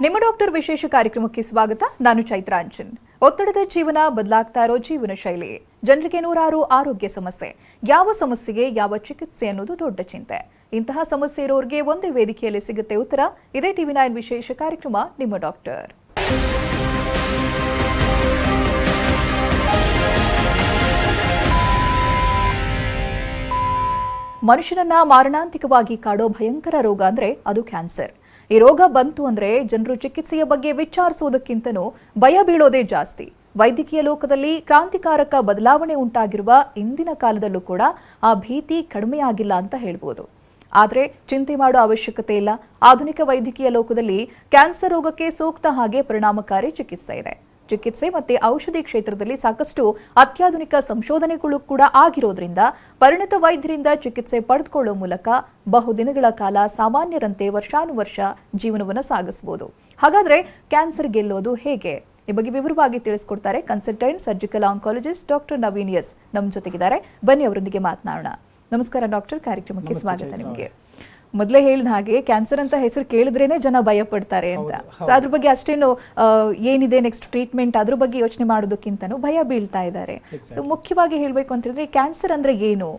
ನಿಮ್ಮ ಡಾಕ್ಟರ್ ವಿಶೇಷ ಕಾರ್ಯಕ್ರಮಕ್ಕೆ ಸ್ವಾಗತ. ನಾನು ಚೈತ್ರಾಂಜನ್. ಒತ್ತಡದ ಜೀವನ, ಬದಲಾಗ್ತಾ ಇರೋ ಜೀವನ ಶೈಲಿ, ಜನರಿಗೆ ನೂರಾರು ಆರೋಗ್ಯ ಸಮಸ್ಯೆ. ಯಾವ ಸಮಸ್ಯೆಗೆ ಯಾವ ಚಿಕಿತ್ಸೆ ಅನ್ನೋದು ದೊಡ್ಡ ಚಿಂತೆ. ಇಂತಹ ಸಮಸ್ಯೆ ಇರೋರಿಗೆ ಒಂದೇ ವೇದಿಕೆಯಲ್ಲಿ ಸಿಗುತ್ತೆ ಉತ್ತರ. ಇದೇ TV9 ವಿಶೇಷ ಕಾರ್ಯಕ್ರಮ ನಿಮ್ಮ ಡಾಕ್ಟರ್. ಮನುಷ್ಯನನ್ನ ಮಾರಣಾಂತಿಕವಾಗಿ ಕಾಡೋ ಭಯಂಕರ ರೋಗ ಅಂದ್ರೆ ಅದು ಕ್ಯಾನ್ಸರ್. ಈ ರೋಗ ಬಂತು ಅಂದ್ರೆ ಜನರು ಚಿಕಿತ್ಸೆಯ ಬಗ್ಗೆ ವಿಚಾರಿಸೋದಕ್ಕಿಂತನೂ ಭಯ ಬೀಳೋದೇ ಜಾಸ್ತಿ. ವೈದ್ಯಕೀಯ ಲೋಕದಲ್ಲಿ ಕ್ರಾಂತಿಕಾರಕ ಬದಲಾವಣೆ ಉಂಟಾಗಿರುವ ಇಂದಿನ ಕಾಲದಲ್ಲೂ ಕೂಡ ಆ ಭೀತಿ ಕಡಿಮೆಯಾಗಿಲ್ಲ ಅಂತ ಹೇಳ್ಬೋದು. ಆದರೆ ಚಿಂತೆ ಮಾಡೋ ಅವಶ್ಯಕತೆ ಇಲ್ಲ. ಆಧುನಿಕ ವೈದ್ಯಕೀಯ ಲೋಕದಲ್ಲಿ ಕ್ಯಾನ್ಸರ್ ರೋಗಕ್ಕೆ ಸೂಕ್ತ ಹಾಗೆ ಪರಿಣಾಮಕಾರಿ ಚಿಕಿತ್ಸೆ ಇದೆ. ಚಿಕಿತ್ಸೆ ಮತ್ತೆ ಔಷಧಿ ಕ್ಷೇತ್ರದಲ್ಲಿ ಸಾಕಷ್ಟು ಅತ್ಯಾಧುನಿಕ ಸಂಶೋಧನೆಗಳು ಕೂಡ ಆಗಿರೋದ್ರಿಂದ ಪರಿಣಿತ ವೈದ್ಯರಿಂದ ಚಿಕಿತ್ಸೆ ಪಡೆದುಕೊಳ್ಳೋ ಮೂಲಕ ಬಹುದಿನಗಳ ಕಾಲ ಸಾಮಾನ್ಯರಂತೆ ವರ್ಷಾನುವರ್ಷ ಜೀವನವನ್ನು ಸಾಗಿಸಬಹುದು. ಹಾಗಾದ್ರೆ ಕ್ಯಾನ್ಸರ್ ಗೆಲ್ಲೋದು ಹೇಗೆ? ಈ ಬಗ್ಗೆ ವಿವರವಾಗಿ ತಿಳಿಸ್ಕೊಡ್ತಾರೆ consultant surgical oncologist doctor Naveen S ನಮ್ಮ ಜೊತೆಗಿದ್ದಾರೆ. ಬನ್ನಿ ಅವರೊಂದಿಗೆ ಮಾತನಾಡೋಣ. ನಮಸ್ಕಾರ ಡಾಕ್ಟರ್, ಕಾರ್ಯಕ್ರಮಕ್ಕೆ ಸ್ವಾಗತ. ನಿಮಗೆ ಮೊದಲೇ ಹೇಳಿದ ಹಾಗೆ ಕ್ಯಾನ್ಸರ್ ಅಂತ ಹೆಸರು ಕೇಳಿದ್ರೇನೆ ಜನ ಭಯ ಪಡ್ತಾರೆ ಅಂತ. ಸೊ ಅದ್ರ ಬಗ್ಗೆ ಅಷ್ಟೇನು ಏನಿದೆ ನೆಕ್ಸ್ಟ್ ಟ್ರೀಟ್ಮೆಂಟ್ ಅದ್ರ ಬಗ್ಗೆ ಯೋಚನೆ ಮಾಡೋದಕ್ಕಿಂತನೂ ಭಯ ಬೀಳ್ತಾ ಇದ್ದಾರೆ. ಸೊ ಮುಖ್ಯವಾಗಿ ಹೇಳಬೇಕು ಅಂತ ಹೇಳಿದ್ರೆ ಕ್ಯಾನ್ಸರ್ ಅಂದ್ರೆ ಏನು?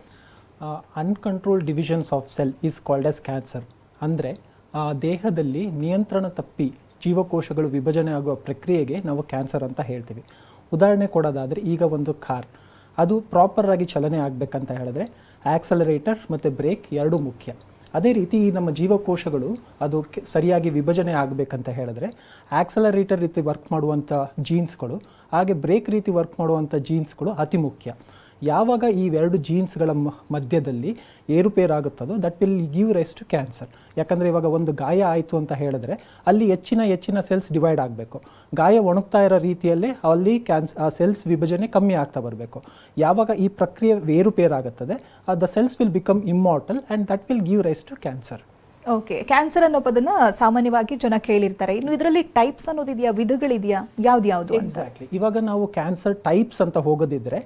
Uncontrolled divisions of cell is called as cancer. ಅಂದರೆ ದೇಹದಲ್ಲಿ ನಿಯಂತ್ರಣ ತಪ್ಪಿ ಜೀವಕೋಶಗಳು ವಿಭಜನೆ ಆಗುವ ಪ್ರಕ್ರಿಯೆಗೆ ನಾವು ಕ್ಯಾನ್ಸರ್ ಅಂತ ಹೇಳ್ತೀವಿ. ಉದಾಹರಣೆ ಕೊಡೋದಾದರೆ, ಈಗ ಒಂದು ಕಾರ್ ಅದು ಪ್ರಾಪರ್ ಆಗಿ ಚಲನೆ ಆಗಬೇಕಂತ ಹೇಳಿದ್ರೆ ಆಕ್ಸಲರೇಟರ್ ಮತ್ತು ಬ್ರೇಕ್ ಎರಡೂ ಮುಖ್ಯ. ಅದೇ ರೀತಿ ನಮ್ಮ ಜೀವಕೋಶಗಳು ಅದು ಸರಿಯಾಗಿ ವಿಭಜನೆ ಆಗಬೇಕಂತ ಹೇಳಿದ್ರೆ ಆಕ್ಸಲರೇಟರ್ ರೀತಿ ವರ್ಕ್ ಮಾಡುವಂಥ ಜೀನ್ಸ್ಗಳು ಹಾಗೆ ಬ್ರೇಕ್ ರೀತಿ ವರ್ಕ್ ಮಾಡುವಂಥ ಜೀನ್ಸ್ಗಳು ಅತಿ ಮುಖ್ಯ. ಯಾವಾಗ ಈ ಎರಡು ಜೀನ್ಸ್ಗಳ ಮಧ್ಯದಲ್ಲಿ ಏರುಪೇರಾಗುತ್ತದೋ that will give rise to cancer. ಯಾಕಂದರೆ ಇವಾಗ ಒಂದು ಗಾಯ ಆಯಿತು ಅಂತ ಹೇಳಿದ್ರೆ ಅಲ್ಲಿ ಹೆಚ್ಚಿನ ಸೆಲ್ಸ್ ಡಿವೈಡ್ ಆಗಬೇಕು. ಗಾಯ ಒಣಗ್ತಾ ಇರೋ ರೀತಿಯಲ್ಲೇ ಅಲ್ಲಿ ಆ ಸೆಲ್ಸ್ ವಿಭಜನೆ ಕಮ್ಮಿ ಆಗ್ತಾ ಬರಬೇಕು. ಯಾವಾಗ ಈ ಪ್ರಕ್ರಿಯೆ ಏರುಪೇರಾಗುತ್ತದೆ the cells will become immortal and that will give rise to cancer. Okay, cancer ಅನ್ನೋ ಪದನ ಸಾಮಾನ್ಯವಾಗಿ ಜನ ಕೇಳಿರ್ತಾರೆ. ಇನ್ನು ಇದರಲ್ಲಿ ಟೈಪ್ಸ್ ಅನ್ನೋದಿದೆಯಾ, ವಿಧಗಳಿದೆಯಾ, ಯಾವ್ದು? ಎಕ್ಸಾಕ್ಟ್ಲಿ. ಇವಾಗ ನಾವು ಕ್ಯಾನ್ಸರ್ ಟೈಪ್ಸ್ ಅಂತ ಹೋಗೋದಿದ್ರೆ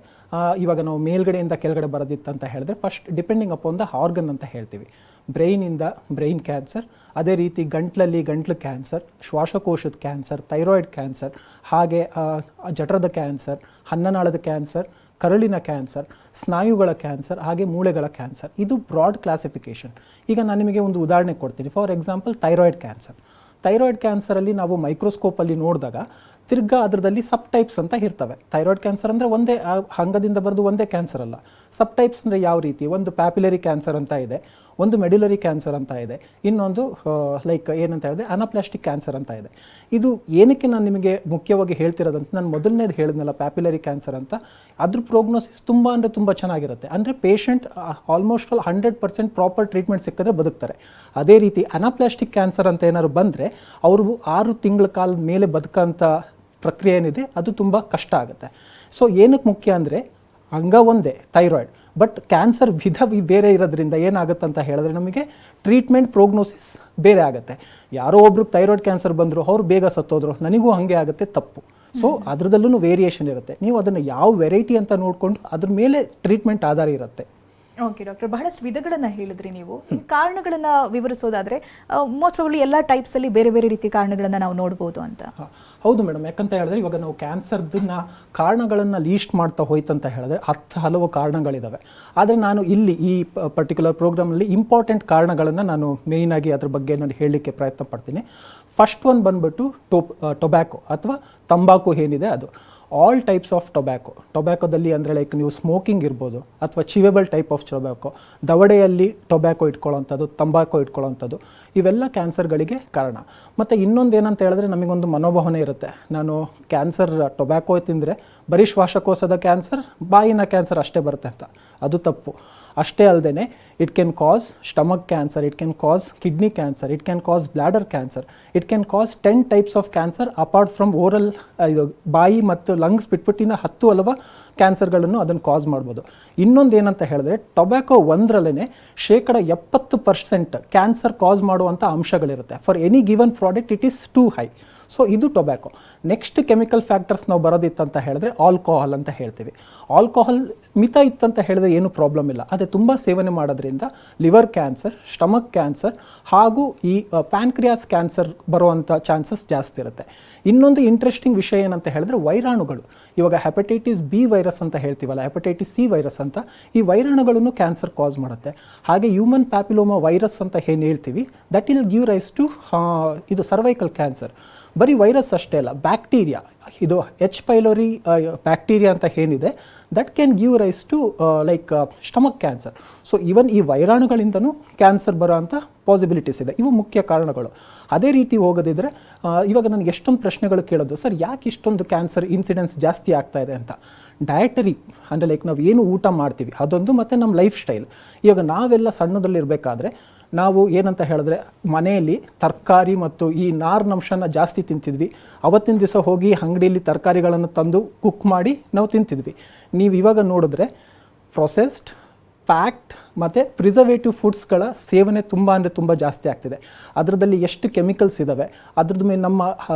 ಇವಾಗ ನಾವು ಮೇಲ್ಗಡೆಯಿಂದ ಕೆಳಗಡೆ ಬರೋದಿತ್ತಂತ ಹೇಳಿದ್ರೆ first depending upon the organ ಅಂತ ಹೇಳ್ತೀವಿ. ಬ್ರೈನಿಂದ ಬ್ರೈನ್ ಕ್ಯಾನ್ಸರ್, ಅದೇ ರೀತಿ ಗಂಟ್ಲು ಕ್ಯಾನ್ಸರ್, ಶ್ವಾಸಕೋಶದ ಕ್ಯಾನ್ಸರ್, ಥೈರಾಯ್ಡ್ ಕ್ಯಾನ್ಸರ್, ಹಾಗೆ ಜಠರದ ಕ್ಯಾನ್ಸರ್, ಅನ್ನನಾಳದ ಕ್ಯಾನ್ಸರ್, ಕರಳಿನ ಕ್ಯಾನ್ಸರ್, ಸ್ನಾಯುಗಳ ಕ್ಯಾನ್ಸರ್, ಹಾಗೆ ಮೂಳೆಗಳ ಕ್ಯಾನ್ಸರ್. ಇದು ಬ್ರಾಡ್ ಕ್ಲಾಸಿಫಿಕೇಶನ್. ಈಗ ನಾನು ನಿಮಗೆ ಒಂದು ಉದಾಹರಣೆ ಕೊಡ್ತೀನಿ. For example thyroid cancer. Thyroid ಕ್ಯಾನ್ಸರಲ್ಲಿ ನಾವು ಮೈಕ್ರೋಸ್ಕೋಪಲ್ಲಿ ನೋಡಿದಾಗ ತಿರ್ಗಾ ಅದರಲ್ಲಿ ಸಬ್ ಟೈಪ್ಸ್ ಅಂತ ಇರ್ತವೆ. ಥೈರಾಯ್ಡ್ ಕ್ಯಾನ್ಸರ್ ಅಂದರೆ ಒಂದೇ ಅಂಗದಿಂದ ಬರೆದು ಒಂದೇ ಕ್ಯಾನ್ಸರ್ ಅಲ್ಲ. ಸಬ್ ಟೈಪ್ಸ್ ಅಂದರೆ ಯಾವ ರೀತಿ? ಒಂದು ಪ್ಯಾಪಿಲರಿ ಕ್ಯಾನ್ಸರ್ ಅಂತ ಇದೆ, ಒಂದು ಮೆಡ್ಯುಲರಿ ಕ್ಯಾನ್ಸರ್ ಅಂತ ಇದೆ, ಇನ್ನೊಂದು ಲೈಕ್ ಏನಂತ ಹೇಳಿದ್ರೆ ಅನಾಪ್ಲಾಸ್ಟಿಕ್ ಕ್ಯಾನ್ಸರ್ ಅಂತ ಇದೆ. ಇದು ಏನಕ್ಕೆ ನಾನು ನಿಮಗೆ ಮುಖ್ಯವಾಗಿ ಹೇಳ್ತಿರೋದಂತ, ನಾನು ಮೊದಲನೇದು ಹೇಳಿದ್ನಲ್ಲ ಪ್ಯಾಪಿಲರಿ ಕ್ಯಾನ್ಸರ್ ಅಂತ, ಅದ್ರ ಪ್ರೋಗ್ನೋಸಿಸ್ ತುಂಬ ಚೆನ್ನಾಗಿರುತ್ತೆ. ಅಂದರೆ ಪೇಷಂಟ್ ಆಲ್ಮೋಸ್ಟ್ 100% ಪ್ರಾಪರ್ ಟ್ರೀಟ್ಮೆಂಟ್ ಸಿಕ್ಕಿದ್ರೆ ಬದುಕ್ತಾರೆ. ಅದೇ ರೀತಿ ಅನಾಪ್ಲಾಸ್ಟಿಕ್ ಕ್ಯಾನ್ಸರ್ ಅಂತ ಏನಾದ್ರು ಬಂದರೆ ಅವರು 6 ತಿಂಗಳ ಕಾಲದ ಮೇಲೆ ಬದುಕೋಂಥ ಪ್ರಕ್ರಿಯೆ ಏನಿದೆ ಅದು ತುಂಬ ಕಷ್ಟ ಆಗುತ್ತೆ. ಸೊ ಏನಕ್ಕೆ ಮುಖ್ಯ ಅಂದರೆ ಅಂಗ ಒಂದೇ ಥೈರಾಯ್ಡ್, ಬಟ್ ಕ್ಯಾನ್ಸರ್ ವಿಧ ಬೇರೆ ಇರೋದ್ರಿಂದ ಏನಾಗುತ್ತೆ ಅಂತ ಹೇಳಿದ್ರೆ ನಮಗೆ ಟ್ರೀಟ್ಮೆಂಟ್ ಪ್ರೋಗ್ನೋಸಿಸ್ ಬೇರೆ ಆಗುತ್ತೆ. ಯಾರೋ ಒಬ್ರು ಥೈರಾಯ್ಡ್ ಕ್ಯಾನ್ಸರ್ ಬಂದರು, ಅವ್ರು ಬೇಗ ಸತ್ತೋದ್ರು, ನನಗೂ ಹಾಗೆ ಆಗುತ್ತೆ, ತಪ್ಪು. ಸೊ ಅದರದಲ್ಲೂ ವೇರಿಯೇಷನ್ ಇರುತ್ತೆ. ನೀವು ಅದನ್ನು ಯಾವ ವೆರೈಟಿ ಅಂತ ನೋಡಿಕೊಂಡು ಅದ್ರ ಮೇಲೆ ಟ್ರೀಟ್ಮೆಂಟ್ ಆಧಾರ ಇರುತ್ತೆ. ಓಕೆ ಡಾಕ್ಟರ್, ಬಹಳಷ್ಟು ವಿಧಗಳನ್ನ ಹೇಳಿದ್ರಿ ನೀವು. ಕಾರಣಗಳನ್ನ ವಿವರಿಸೋದಾದ್ರೆ ಮೋಸ್ಟ್ ಪ್ರಾಬಬ್ಲಿ ಎಲ್ಲ ಟೈಪ್ಸ್ ಅಲ್ಲಿ ಬೇರೆ ಬೇರೆ ರೀತಿಯ ಕಾರಣಗಳನ್ನ ನಾವು ನೋಡಬಹುದು ಅಂತ. ಹೌದು ಮೇಡಮ್. ಯಾಕಂತ ಹೇಳಿದ್ರೆ ಇವಾಗ ನಾವು ಕ್ಯಾನ್ಸರ್ದನ್ನ ಕಾರಣಗಳನ್ನು ಲೀಸ್ಟ್ ಮಾಡ್ತಾ ಹೋಯ್ತಂತ ಹೇಳಿದ್ರೆ ಹಲವು ಕಾರಣಗಳಿದಾವೆ. ಆದರೆ ನಾನು ಇಲ್ಲಿ ಈ ಪರ್ಟಿಕ್ಯುಲರ್ ಪ್ರೋಗ್ರಾಮಲ್ಲಿ ಇಂಪಾರ್ಟೆಂಟ್ ಕಾರಣಗಳನ್ನು ನಾನು ಮೇಯ್ನಾಗಿ ಅದ್ರ ಬಗ್ಗೆ ನಾನು ಹೇಳಲಿಕ್ಕೆ ಪ್ರಯತ್ನ ಪಡ್ತೀನಿ. ಫಸ್ಟ್ ಒನ್ ಬಂದ್ಬಿಟ್ಟು ಟೊಬ್ಯಾಕೊ ಅಥವಾ ತಂಬಾಕು ಏನಿದೆ ಅದು. ಆಲ್ ಟೈಪ್ಸ್ ಆಫ್ ಟೊಬ್ಯಾಕೋದಲ್ಲಿ ಅಂದರೆ ಲೈಕ್ ನೀವು ಸ್ಮೋಕಿಂಗ್ ಇರ್ಬೋದು ಅಥವಾ ಚಿವೇಬಲ್ ಟೈಪ್ ಆಫ್ ಟೊಬ್ಯಾಕೊ, ದವಡೆಯಲ್ಲಿ ಟೊಬ್ಯಾಕೊ ಇಟ್ಕೊಳ್ಳೋಂಥದ್ದು, ತಂಬಾಕು ಇಟ್ಕೊಳ್ಳೋಂಥದ್ದು, ಇವೆಲ್ಲ ಕ್ಯಾನ್ಸರ್ಗಳಿಗೆ ಕಾರಣ. ಮತ್ತು ಇನ್ನೊಂದು ಏನಂತ ಹೇಳಿದ್ರೆ ನಮಗೊಂದು ಮನೋಭಾವನೆ ಇರುತ್ತೆ, ನಾನು ಕ್ಯಾನ್ಸರ್ ಟೊಬ್ಯಾಕೊ ತಿಂದರೆ ಬರೀ ಶ್ವಾಸಕೋಶದ ಕ್ಯಾನ್ಸರ್, ಬಾಯಿನ ಕ್ಯಾನ್ಸರ್ ಅಷ್ಟೇ ಬರುತ್ತೆ ಅಂತ. ಅದು ತಪ್ಪು. ಅಷ್ಟೇ ಅಲ್ಲದೆ it can cause stomach cancer, it can cause kidney cancer, it can cause bladder cancer, it can cause 10 types of cancer apart from oral, ಇದು ಬಾಯಿ ಮತ್ತು ಲಂಗ್ಸ್ ಬಿಟ್ಬಿಟ್ಟಿನ 10 ಹಲವು ಕ್ಯಾನ್ಸರ್ಗಳನ್ನು ಅದನ್ನು ಕಾಸ್ ಮಾಡ್ಬೋದು. ಇನ್ನೊಂದು ಏನಂತ ಹೇಳಿದ್ರೆ ಟೊಬ್ಯಾಕೊ ಒಂದರಲ್ಲೇ 70% ಕ್ಯಾನ್ಸರ್ ಕಾಸ್ ಮಾಡುವಂಥ ಅಂಶಗಳಿರುತ್ತೆ. For any given product it is too high. So ಇದು ಟೊಬ್ಯಾಕೊ. ನೆಕ್ಸ್ಟ್ ಕೆಮಿಕಲ್ ಫ್ಯಾಕ್ಟರ್ಸ್ ನಾವು ಬರೋದಿತ್ತಂತ ಹೇಳಿದ್ರೆ ಆಲ್ಕೋಹಾಲ್ ಅಂತ ಹೇಳ್ತೀವಿ. ಆಲ್ಕೋಹಾಲ್ ಮಿತ ಇತ್ತಂತ ಹೇಳಿದ್ರೆ ಏನು ಪ್ರಾಬ್ಲಮ್ ಇಲ್ಲ, ಅದು ಆದರೆ ತುಂಬ ಸೇವನೆ ಮಾಡೋದ್ರಿಂದ ಲಿವರ್ ಕ್ಯಾನ್ಸರ್, ಸ್ಟಮಕ್ ಕ್ಯಾನ್ಸರ್ ಹಾಗೂ ಈ ಪ್ಯಾನ್ಕ್ರಿಯಾಸ್ ಕ್ಯಾನ್ಸರ್ ಬರುವಂಥ ಚಾನ್ಸಸ್ ಜಾಸ್ತಿ ಇರುತ್ತೆ. ಇನ್ನೊಂದು ಇಂಟ್ರೆಸ್ಟಿಂಗ್ ವಿಷಯ ಏನಂತ ಹೇಳಿದ್ರೆ ವೈರಾಣುಗಳು. ಇವಾಗ ಹೆಪಟೈಟಿಸ್ ಬಿ ವೈರಸ್ ಅಂತ ಹೇಳ್ತೀವಲ್ಲ, ಹೆಪಟೈಟಿಸ್ ಸಿ ವೈರಸ್ ಅಂತ, ಈ ವೈರಾಣುಗಳನ್ನು ಕ್ಯಾನ್ಸರ್ ಕಾಸ್ ಮಾಡುತ್ತೆ. ಹಾಗೆ ಹ್ಯೂಮನ್ ಪ್ಯಾಪಿಲೋಮಾ ವೈರಸ್ ಅಂತ ಏನು ಹೇಳ್ತೀವಿ, that will give rise to ಇದು ಸರ್ವೈಕಲ್ ಕ್ಯಾನ್ಸರ್. ಬರೀ ವೈರಸ್ ಅಷ್ಟೇ ಅಲ್ಲ, ಬ್ಯಾಕ್ಟೀರಿಯಾ, ಇದು ಎಚ್ ಪೈಲೋರಿ ಬ್ಯಾಕ್ಟೀರಿಯಾ ಅಂತ ಏನಿದೆ, that can give rise to like stomach cancer. So even ಈ ವೈರಾಣುಗಳಿಂದನೂ ಕ್ಯಾನ್ಸರ್ ಬರೋ ಅಂಥ ಪಾಸಿಬಿಲಿಟೀಸ್ ಇದೆ. ಇವು ಮುಖ್ಯ ಕಾರಣಗಳು. ಅದೇ ರೀತಿ ಹೋಗೋದಿದ್ರೆ ಇವಾಗ ನನಗೆ ಎಷ್ಟೊಂದು ಪ್ರಶ್ನೆಗಳು ಕೇಳೋದು, ಸರ್ ಯಾಕೆ ಇಷ್ಟೊಂದು ಕ್ಯಾನ್ಸರ್ ಇನ್ಸಿಡೆನ್ಸ್ ಜಾಸ್ತಿ ಆಗ್ತಾ ಇದೆ ಅಂತ. ಡಯಟರಿ ಅಂದರೆ ಲೈಕ್ ನಾವು ಏನು ಊಟ ಮಾಡ್ತೀವಿ ಅದೊಂದು, ಮತ್ತು ನಮ್ಮ ಲೈಫ್ ಸ್ಟೈಲ್. ಇವಾಗ ನಾವೆಲ್ಲ ಸಣ್ಣದಲ್ಲಿರಬೇಕಾದ್ರೆ ನಾವು ಏನಂತ ಹೇಳಿದ್ರೆ ಮನೆಯಲ್ಲಿ ತರಕಾರಿ ಮತ್ತು ಈ ನಾರಿನಂಶನ ಜಾಸ್ತಿ ತಿಂತಿದ್ವಿ. ಅವತ್ತಿನ ದಿವಸ ಹೋಗಿ ಅಂಗಡಿಯಲ್ಲಿ ತರಕಾರಿಗಳನ್ನು ತಂದು ಕುಕ್ ಮಾಡಿ ನಾವು ತಿಂತಿದ್ವಿ. ನೀವು ಇವಾಗ ನೋಡಿದ್ರೆ ಪ್ರೊಸೆಸ್ಡ್, ಪ್ಯಾಕ್ಡ್ ಮತ್ತು ಪ್ರಿಸರ್ವೇಟಿವ್ ಫುಡ್ಸ್ಗಳ ಸೇವನೆ ತುಂಬ ಅಂದರೆ ತುಂಬ ಜಾಸ್ತಿ ಆಗ್ತಿದೆ. ಅದರಲ್ಲಿ ಎಷ್ಟು ಕೆಮಿಕಲ್ಸ್ ಇದ್ದಾವೆ, ಅದ್ರದ್ದು ಮೇಲೆ ನಮ್ಮ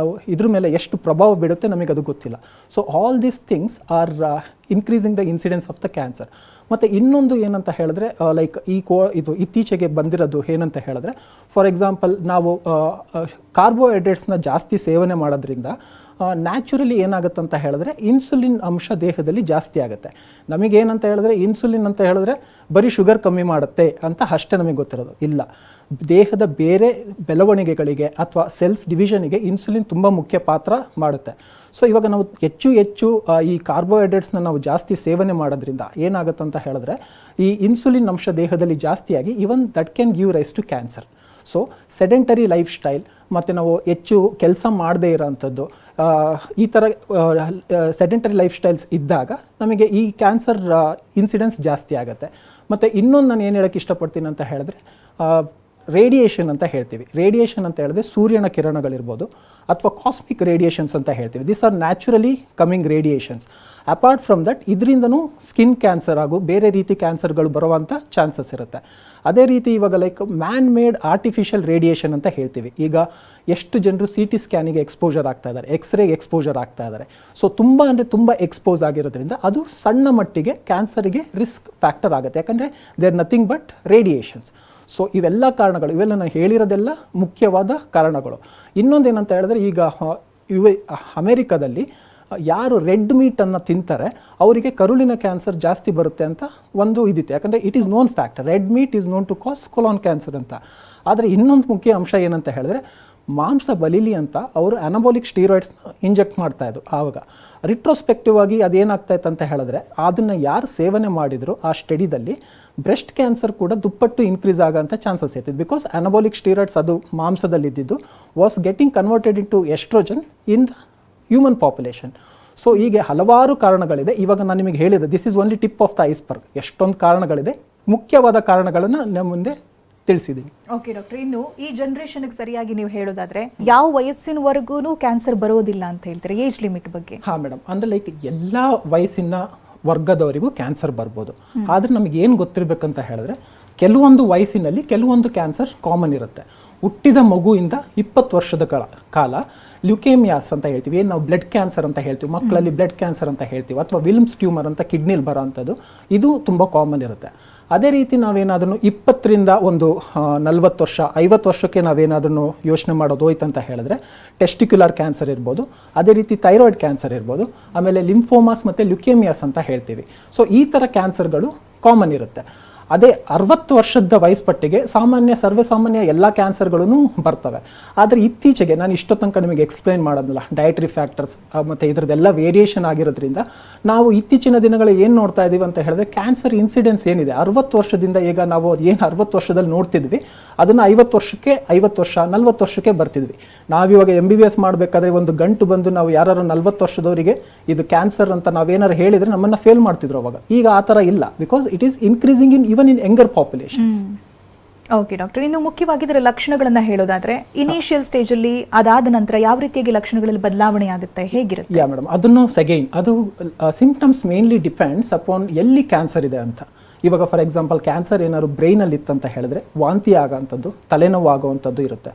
ಇದ್ರ ಮೇಲೆ ಎಷ್ಟು ಪ್ರಭಾವ ಬೀಳುತ್ತೆ ನಮಗೆ ಅದು ಗೊತ್ತಿಲ್ಲ. So all these things are increasing the incidence of the cancer. ಮತ್ತು ಇನ್ನೊಂದು ಏನಂತ ಹೇಳಿದ್ರೆ ಲೈಕ್ ಇದು ಇತ್ತೀಚೆಗೆ ಬಂದಿರೋದು ಏನಂತ ಹೇಳಿದ್ರೆ, ಫಾರ್ ಎಕ್ಸಾಂಪಲ್ ನಾವು ಕಾರ್ಬೋಹೈಡ್ರೇಟ್ಸ್ನ ಜಾಸ್ತಿ ಸೇವನೆ ಮಾಡೋದ್ರಿಂದ ನ್ಯಾಚುರಲಿ ಏನಾಗುತ್ತೆ ಅಂತ ಹೇಳಿದ್ರೆ ಇನ್ಸುಲಿನ್ ಅಂಶ ದೇಹದಲ್ಲಿ ಜಾಸ್ತಿ ಆಗುತ್ತೆ. ನಮಗೇನಂತ ಹೇಳಿದ್ರೆ ಇನ್ಸುಲಿನ್ ಅಂತ ಹೇಳಿದ್ರೆ ಬರೀ ಶುಗರ್ ಕಮ್ಮಿ ಮಾಡುತ್ತೆ ಅಂತ ಅಷ್ಟೇ ನಮಗೆ ಗೊತ್ತಿರೋದು. ಇಲ್ಲ, ದೇಹದ ಬೇರೆ ಬೆಳವಣಿಗೆಗಳಿಗೆ ಅಥವಾ ಸೆಲ್ಸ್ ಡಿವಿಷನಿಗೆ ಇನ್ಸುಲಿನ್ ತುಂಬ ಮುಖ್ಯ ಪಾತ್ರ ಮಾಡುತ್ತೆ. ಸೊ ಇವಾಗ ನಾವು ಹೆಚ್ಚು ಈ ಕಾರ್ಬೋಹೈಡ್ರೇಟ್ಸ್ನ ನಾವು ಜಾಸ್ತಿ ಸೇವನೆ ಮಾಡೋದ್ರಿಂದ ಏನಾಗುತ್ತೆ ಅಂತ ಹೇಳಿದ್ರೆ ಈ ಇನ್ಸುಲಿನ್ ಅಂಶ ದೇಹದಲ್ಲಿ ಜಾಸ್ತಿಯಾಗಿ even that can give rise to cancer. So sedentary lifestyle ಮತ್ತು ನಾವು ಹೆಚ್ಚು ಕೆಲಸ ಮಾಡದೇ ಇರೋವಂಥದ್ದು, ಈ ಥರ ಸೆಡೆಂಟರಿ ಲೈಫ್ ಸ್ಟೈಲ್ಸ್ ಇದ್ದಾಗ ನಮಗೆ ಈ ಕ್ಯಾನ್ಸರ್ ಇನ್ಸಿಡೆನ್ಸ್ ಜಾಸ್ತಿ ಆಗುತ್ತೆ. ಮತ್ತು ಇನ್ನೊಂದು ನಾನು ಏನು ಹೇಳೋಕ್ಕೆ ಇಷ್ಟಪಡ್ತೀನಿ ಅಂತ ಹೇಳಿದ್ರೆ ರೇಡಿಯೇಷನ್ ಅಂತ ಹೇಳ್ತೀವಿ. ರೇಡಿಯೇಷನ್ ಅಂತ ಹೇಳಿದ್ರೆ ಸೂರ್ಯನ ಕಿರಣಗಳಿರ್ಬೋದು ಅಥವಾ ಕಾಸ್ಮಿಕ್ ರೇಡಿಯೇಷನ್ಸ್ ಅಂತ ಹೇಳ್ತೀವಿ. This are naturally coming radiations. Apart from that ಇದರಿಂದನೂ ಸ್ಕಿನ್ ಕ್ಯಾನ್ಸರ್ ಹಾಗೂ ಬೇರೆ ರೀತಿ ಕ್ಯಾನ್ಸರ್ಗಳು ಬರುವಂಥ ಚಾನ್ಸಸ್ ಇರುತ್ತೆ. ಅದೇ ರೀತಿ ಇವಾಗ like man made artificial radiation ಅಂತ ಹೇಳ್ತೀವಿ. ಈಗ ಎಷ್ಟು ಜನರು CT ಸ್ಕ್ಯಾನಿಗೆ ಎಕ್ಸ್ಪೋಜರ್ ಆಗ್ತಾ ಇದ್ದಾರೆ, ಎಕ್ಸ್ರೇಗೆ ಎಕ್ಸ್ಪೋಜರ್ ಆಗ್ತಾ ಇದ್ದಾರೆ. ಸೊ ತುಂಬ ಅಂದರೆ ತುಂಬ ಎಕ್ಸ್ಪೋಸ್ ಆಗಿರೋದ್ರಿಂದ ಅದು ಸಣ್ಣ ಮಟ್ಟಿಗೆ ಕ್ಯಾನ್ಸರಿಗೆ ರಿಸ್ಕ್ ಫ್ಯಾಕ್ಟರ್ ಆಗುತ್ತೆ. ಯಾಕಂದರೆ they are nothing but radiations. So ಇವೆಲ್ಲ ಕಾರಣಗಳು, ಇವೆಲ್ಲ ನಾನು ಹೇಳಿರೋದೆಲ್ಲ ಮುಖ್ಯವಾದ ಕಾರಣಗಳು. ಇನ್ನೊಂದೇನಂತ ಹೇಳಿದ್ರೆ ಈಗ ಅಮೇರಿಕಾದಲ್ಲಿ ಯಾರು ರೆಡ್ ಮೀಟನ್ನು ತಿಂತಾರೆ ಅವರಿಗೆ ಕರುಳಿನ ಕ್ಯಾನ್ಸರ್ ಜಾಸ್ತಿ ಬರುತ್ತೆ ಅಂತ ಒಂದು ಇದಿತ್ತು. ಯಾಕಂದರೆ it is known fact, red meat is known to cause colon cancer ಅಂತ. ಆದರೆ ಇನ್ನೊಂದು ಮುಖ್ಯ ಅಂಶ ಏನಂತ ಹೇಳಿದ್ರೆ ಮಾಂಸ ಬಲಿಲಿ ಅಂತ ಅವರು ಅನಬೋಲಿಕ್ ಸ್ಟೀರಾಯ್ಡ್ಸ್ ಇಂಜೆಕ್ಟ್ ಮಾಡ್ತಾಯಿದ್ರು. ಆವಾಗ ರಿಟ್ರೋಸ್ಪೆಕ್ಟಿವ್ ಆಗಿ ಅದೇನಾಗ್ತಾ ಇತ್ತು ಅಂತ ಹೇಳಿದ್ರೆ ಅದನ್ನು ಯಾರು ಸೇವನೆ ಮಾಡಿದ್ರು ಆ ಸ್ಟಡಿದಲ್ಲಿ ಬ್ರೆಸ್ಟ್ ಕ್ಯಾನ್ಸರ್ ಕೂಡ ದುಪ್ಪಟ್ಟು ಇನ್ಕ್ರೀಸ್ ಆಗೋಂಥ ಚಾನ್ಸಸ್ ಇರ್ತಿತ್ತು. ಬಿಕಾಸ್ ಅನಬೋಲಿಕ್ ಸ್ಟೀರಾಯ್ಡ್ಸ್ ಅದು ಮಾಂಸದಲ್ಲಿದ್ದು was getting converted into estrogen in the human population. So ಹೀಗೆ ಹಲವಾರು ಕಾರಣಗಳಿದೆ. ಇವಾಗ ನಾನು ನಿಮಗೆ ಹೇಳಿದೆ this is only tip of the iceberg. ಎಷ್ಟೊಂದು ಕಾರಣಗಳಿದೆ, ಮುಖ್ಯವಾದ ಕಾರಣಗಳನ್ನು ನಮ್ಮ ಮುಂದೆ ತಿಳಿಸಿದ್ದೀನಿ. ಓಕೆ ಡಾಕ್ಟರ್, ಇನ್ನು ಈ ಜನರೇಷನ್ಗೆ ಸರಿಯಾಗಿ ನೀವು ಹೇಳೋದಾದ್ರೆ ಯಾವ ವಯಸ್ಸಿನವರೆಗೂ ಕ್ಯಾನ್ಸರ್ ಬರೋದಿಲ್ಲ ಅಂತ ಹೇಳ್ತಾರೆ, ಏಜ್ ಲಿಮಿಟ್ ಬಗ್ಗೆ? ಹಾಂ ಮೇಡಮ್, ಅಂದರೆ ಲೈಕ್ ಎಲ್ಲ ವಯಸ್ಸಿನ ವರ್ಗದವರಿಗೂ ಕ್ಯಾನ್ಸರ್ ಬರ್ಬೋದು. ಆದರೆ ನಮಗೆ ಏನು ಗೊತ್ತಿರಬೇಕಂತ ಹೇಳಿದ್ರೆ ಕೆಲವೊಂದು ವಯಸ್ಸಿನಲ್ಲಿ ಕೆಲವೊಂದು ಕ್ಯಾನ್ಸರ್ ಕಾಮನ್ ಇರುತ್ತೆ. ಹುಟ್ಟಿದ ಮಗುವಿಂದ 20 ವರ್ಷದ ಕಾಲ ಲ್ಯುಕೇಮಿಯಾಸ್ ಅಂತ ಹೇಳ್ತೀವಿ, ಏನು ನಾವು ಬ್ಲಡ್ ಕ್ಯಾನ್ಸರ್ ಅಂತ ಹೇಳ್ತೀವಿ, ಮಕ್ಕಳಲ್ಲಿ ಬ್ಲಡ್ ಕ್ಯಾನ್ಸರ್ ಅಂತ ಹೇಳ್ತೀವಿ, ಅಥವಾ ವಿಲ್ಮ್ಸ್ ಟ್ಯೂಮರ್ ಅಂತ ಕಿಡ್ನಿಲಿ ಬರೋ ಅಂಥದ್ದು, ಇದು ತುಂಬ ಕಾಮನ್ ಇರುತ್ತೆ. ಅದೇ ರೀತಿ ನಾವೇನಾದ್ರೂ 20ರಿಂದ ಒಂದು 40 ವರ್ಷ 50 ವರ್ಷಕ್ಕೆ ನಾವೇನಾದ್ರೂ ಯೋಚನೆ ಮಾಡೋದು ಹೋಯ್ತು ಅಂತ ಹೇಳಿದ್ರೆ ಟೆಸ್ಟಿಕ್ಯುಲರ್ ಕ್ಯಾನ್ಸರ್ ಇರ್ಬೋದು, ಅದೇ ರೀತಿ ಥೈರಾಯ್ಡ್ ಕ್ಯಾನ್ಸರ್ ಇರ್ಬೋದು, ಆಮೇಲೆ ಲಿಂಫೋಮಾಸ್ ಮತ್ತು ಲ್ಯುಕೇಮಿಯಾಸ್ ಅಂತ ಹೇಳ್ತೀವಿ. ಸೊ ಈ ಥರ ಕ್ಯಾನ್ಸರ್ಗಳು ಕಾಮನ್ ಇರುತ್ತೆ. ಅದೇ 60 ವರ್ಷದ ವಯಸ್ಪಟ್ಟಿಗೆ ಸರ್ವೇ ಸಾಮಾನ್ಯ ಎಲ್ಲ ಕ್ಯಾನ್ಸರ್ಗಳೂ ಬರ್ತವೆ. ಆದರೆ ಇತ್ತೀಚೆಗೆ ನಾನು ಇಷ್ಟೋ ತನಕ ನಿಮಗೆ ಎಕ್ಸ್ಪ್ಲೈನ್ ಮಾಡೋದಿಲ್ಲ, ಡಯಟ್ರಿ ಫ್ಯಾಕ್ಟರ್ಸ್ ಮತ್ತು ಇದರದ್ದೆಲ್ಲ ವೇರಿಯೇಷನ್ ಆಗಿರೋದ್ರಿಂದ ನಾವು ಇತ್ತೀಚಿನ ದಿನಗಳು ಏನು ನೋಡ್ತಾ ಇದ್ದೀವಿ ಅಂತ ಹೇಳಿದ್ರೆ ಕ್ಯಾನ್ಸರ್ ಇನ್ಸಿಡೆನ್ಸ್ ಏನಿದೆ 60 ವರ್ಷದಿಂದ, ಈಗ ನಾವು ಏನು 60 ವರ್ಷದಲ್ಲಿ ನೋಡ್ತಿದ್ವಿ ಅದನ್ನು 50 ವರ್ಷಕ್ಕೆ 50 ವರ್ಷ 40 ವರ್ಷಕ್ಕೆ ಬರ್ತಿದ್ವಿ. ನಾವಿವಾಗ MBBS ಮಾಡಬೇಕಾದ್ರೆ ಒಂದು ಗಂಟು ಬಂದು ನಾವು ಯಾರು 40 ವರ್ಷದವರಿಗೆ ಇದು ಕ್ಯಾನ್ಸರ್ ಅಂತ ನಾವೇನಾರು ಹೇಳಿದರೆ ನಮ್ಮನ್ನು ಫೇಲ್ ಮಾಡ್ತಿದ್ರು ಅವಾಗ. ಈಗ ಆ ಥರ ಇಲ್ಲ, because it is increasing in even in younger populations. Okay doctor, ಇನ್ನು ಮುಖ್ಯವಾಗಿ ಇದರ ಲಕ್ಷಣಗಳನ್ನ ಹೇಳೋದಾದ್ರೆ ಇನಿಷಿಯಲ್ ಸ್ಟೇಜ್ ಅಲ್ಲಿ ಅದಾದ ನಂತರ ಯಾವ ರೀತಿಯಾಗಿ ಲಕ್ಷಣಗಳಲ್ಲಿ ಬದಲಾವಣೆ ಆಗುತ್ತೆ, ಹೇಗಿರುತ್ತೆ? ಯಾ ಮೇಡಮ್, ಅದನ್ನು ಸೆಗೈನ್ ಅದು ಸಿಂಪ್ಟಮ್ಸ್ ಮೇನ್ಲಿ ಡಿಪೆಂಡ್ಸ್ ಅಪಾನ್ ಎಲ್ಲಿ ಕ್ಯಾನ್ಸರ್ ಇದೆ ಅಂತ. ಇವಾಗ ಫಾರ್ ಎಕ್ಸಾಂಪಲ್ ಕ್ಯಾನ್ಸರ್ ಏನಾದ್ರು ಬ್ರೈನಲ್ಲಿ ಇತ್ತಂತ ಹೇಳಿದ್ರೆ ವಾಂತಿ ಆಗೋವಂಥದ್ದು, ತಲೆನೋವು ಆಗೋವಂಥದ್ದು ಇರುತ್ತೆ.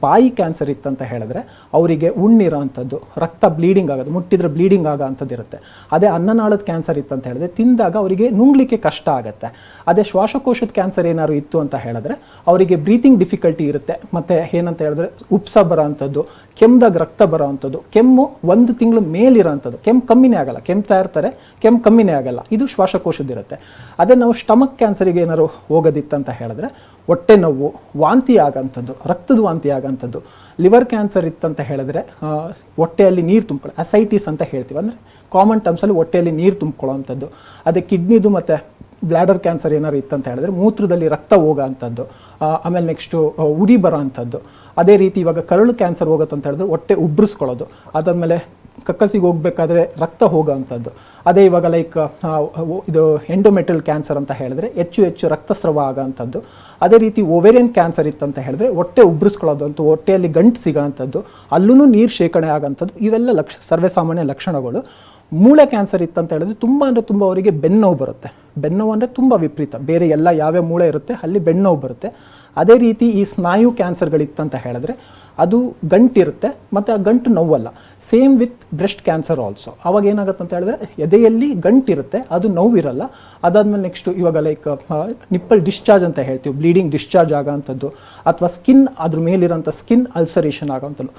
ಬಾಯಿ ಕ್ಯಾನ್ಸರ್ ಇತ್ತಂತ ಹೇಳಿದ್ರೆ ಅವರಿಗೆ ಉಣ್ಣಿರೋ ಅಂಥದ್ದು, ರಕ್ತ ಬ್ಲೀಡಿಂಗ್ ಆಗೋದು, ಮುಟ್ಟಿದ್ರೆ ಬ್ಲೀಡಿಂಗ್ ಆಗೋ ಅಂಥದ್ದು ಇರುತ್ತೆ. ಅದೇ ಅನ್ನನಾಳದ ಕ್ಯಾನ್ಸರ್ ಇತ್ತಂತ ಹೇಳಿದ್ರೆ ತಿಂದಾಗ ಅವರಿಗೆ ನುಂಗ್ಲಿಕ್ಕೆ ಕಷ್ಟ ಆಗುತ್ತೆ. ಅದೇ ಶ್ವಾಸಕೋಶದ ಕ್ಯಾನ್ಸರ್ ಏನಾದ್ರು ಇತ್ತು ಅಂತ ಹೇಳಿದ್ರೆ ಅವರಿಗೆ ಬ್ರೀತಿಂಗ್ ಡಿಫಿಕಲ್ಟಿ ಇರುತ್ತೆ. ಮತ್ತು ಏನಂತ ಹೇಳಿದ್ರೆ ಉಪ್ಸ ಬರೋ ಅಂಥದ್ದು, ಕೆಮ್ದಾಗ ರಕ್ತ ಬರೋ ಅಂಥದ್ದು, ಕೆಮ್ಮು 1 ತಿಂಗಳು ಮೇಲಿರೋ ಅಂಥದ್ದು, ಕೆಮ್ಮು ಕಮ್ಮಿನೇ ಆಗಲ್ಲ, ಕೆಮ್ತಾ ಇರ್ತಾರೆ, ಕೆಮ್ಮು ಕಮ್ಮಿನೇ ಆಗಲ್ಲ, ಇದು ಶ್ವಾಸಕೋಶದ್ದಿರುತ್ತೆ. ಅದೇ ನಾವು ಸ್ಟಮಕ್ ಕ್ಯಾನ್ಸರಿಗೆ ಏನಾದ್ರು ಹೋಗೋದಿತ್ತಂತ ಹೇಳಿದ್ರೆ ಹೊಟ್ಟೆ ನೋವು, ವಾಂತಿ ಆಗೋಂಥದ್ದು, ರಕ್ತದ ವಾಂತಿ ಆಗೋಂಥದ್ದು. ಲಿವರ್ ಕ್ಯಾನ್ಸರ್ ಇತ್ತಂತ ಹೇಳಿದ್ರೆ ಹೊಟ್ಟೆಯಲ್ಲಿ ನೀರು ತುಂಬ್ಕೊಳ್ಳೋ ಅಸೈಟಿಸ್ ಅಂತ ಹೇಳ್ತೀವಿ, ಅಂದರೆ ಕಾಮನ್ ಟರ್ಮ್ಸಲ್ಲಿ ಹೊಟ್ಟೆಯಲ್ಲಿ ನೀರು ತುಂಬ್ಕೊಳ್ಳೋ ಅಂಥದ್ದು. ಅದೇ ಕಿಡ್ನಿದು ಮತ್ತು ಬ್ಲ್ಯಾಡರ್ ಕ್ಯಾನ್ಸರ್ ಏನಾದ್ರು ಇತ್ತಂತ ಹೇಳಿದ್ರೆ ಮೂತ್ರದಲ್ಲಿ ರಕ್ತ ಹೋಗೋ ಅಂಥದ್ದು. ಆಮೇಲೆ ನೆಕ್ಸ್ಟು ಉರಿ ಬರೋ ಅಂಥದ್ದು. ಅದೇ ರೀತಿ ಇವಾಗ ಕರಳು ಕ್ಯಾನ್ಸರ್ ಹೋಗುತ್ತಂತ ಹೇಳಿದ್ರೆ ಹೊಟ್ಟೆ ಉಬ್ರಿಸ್ಕೊಳ್ಳೋದು, ಅದಾದಮೇಲೆ ಕಕ್ಕಸಿಗೆ ಹೋಗ್ಬೇಕಾದ್ರೆ ರಕ್ತ ಹೋಗೋ ಅಂಥದ್ದು. ಅದೇ ಇವಾಗ ಲೈಕ್ ಇದು ಎಂಡೋಮೆಟ್ರಿಯಲ್ ಕ್ಯಾನ್ಸರ್ ಅಂತ ಹೇಳಿದ್ರೆ ಹೆಚ್ಚು ರಕ್ತಸ್ರಾವ ಆಗೋ ಅಂಥದ್ದು. ಅದೇ ರೀತಿ ಓವೇರಿಯನ್ ಕ್ಯಾನ್ಸರ್ ಇತ್ತಂತ ಹೇಳಿದ್ರೆ ಹೊಟ್ಟೆ ಉಬ್ರಿಸ್ಕೊಳ್ಳೋದು ಅಂತ, ಹೊಟ್ಟೆಯಲ್ಲಿ ಗಂಟು ಸಿಗೋ ಅಂಥದ್ದು, ಅಲ್ಲೂ ನೀರು ಶೇಖರಣೆ ಆಗೋಂಥದ್ದು. ಇವೆಲ್ಲ ಸರ್ವೇಸಾಮಾನ್ಯ ಲಕ್ಷಣಗಳು. ಮೂಳೆ ಕ್ಯಾನ್ಸರ್ ಇತ್ತಂತ ಹೇಳಿದ್ರೆ ತುಂಬ ಅಂದರೆ ತುಂಬ ಅವರಿಗೆ ಬೆನ್ನೋವು ಬರುತ್ತೆ. ಬೆನ್ನೋವು ಅಂದರೆ ತುಂಬ ವಿಪರೀತ, ಬೇರೆ ಎಲ್ಲ ಯಾವ್ಯಾವ ಮೂಳೆ ಇರುತ್ತೆ ಅಲ್ಲಿ ಬೆನ್ನೋವು ಬರುತ್ತೆ. ಅದೇ ರೀತಿ ಈ ಸ್ನಾಯು ಕ್ಯಾನ್ಸರ್ಗಳಿತ್ತಂತ ಹೇಳಿದ್ರೆ ಅದು ಗಂಟಿರುತ್ತೆ ಮತ್ತು ಆ ಗಂಟು ನೋವಲ್ಲ. Same with breast cancer also. ಅವಾಗ ಏನಾಗುತ್ತೆ ಅಂತ ಹೇಳಿದ್ರೆ ಎದೆಯಲ್ಲಿ ಗಂಟಿರುತ್ತೆ, ಅದು ನೋವಿರಲ್ಲ. ಅದಾದಮೇಲೆ ನೆಕ್ಸ್ಟು ಇವಾಗ ಲೈಕ್ ನಿಪ್ಪಲ್ ಡಿಸ್ಚಾರ್ಜ್ ಅಂತ ಹೇಳ್ತೀವಿ, ಬ್ಲೀಡಿಂಗ್ ಡಿಸ್ಚಾರ್ಜ್ ಆಗೋಂಥದ್ದು, ಅಥವಾ ಸ್ಕಿನ್ ಅದ್ರ ಮೇಲಿರೋಂಥ ಸ್ಕಿನ್ ಅಲ್ಸರೇಷನ್ ಆಗೋಂಥದ್ದು.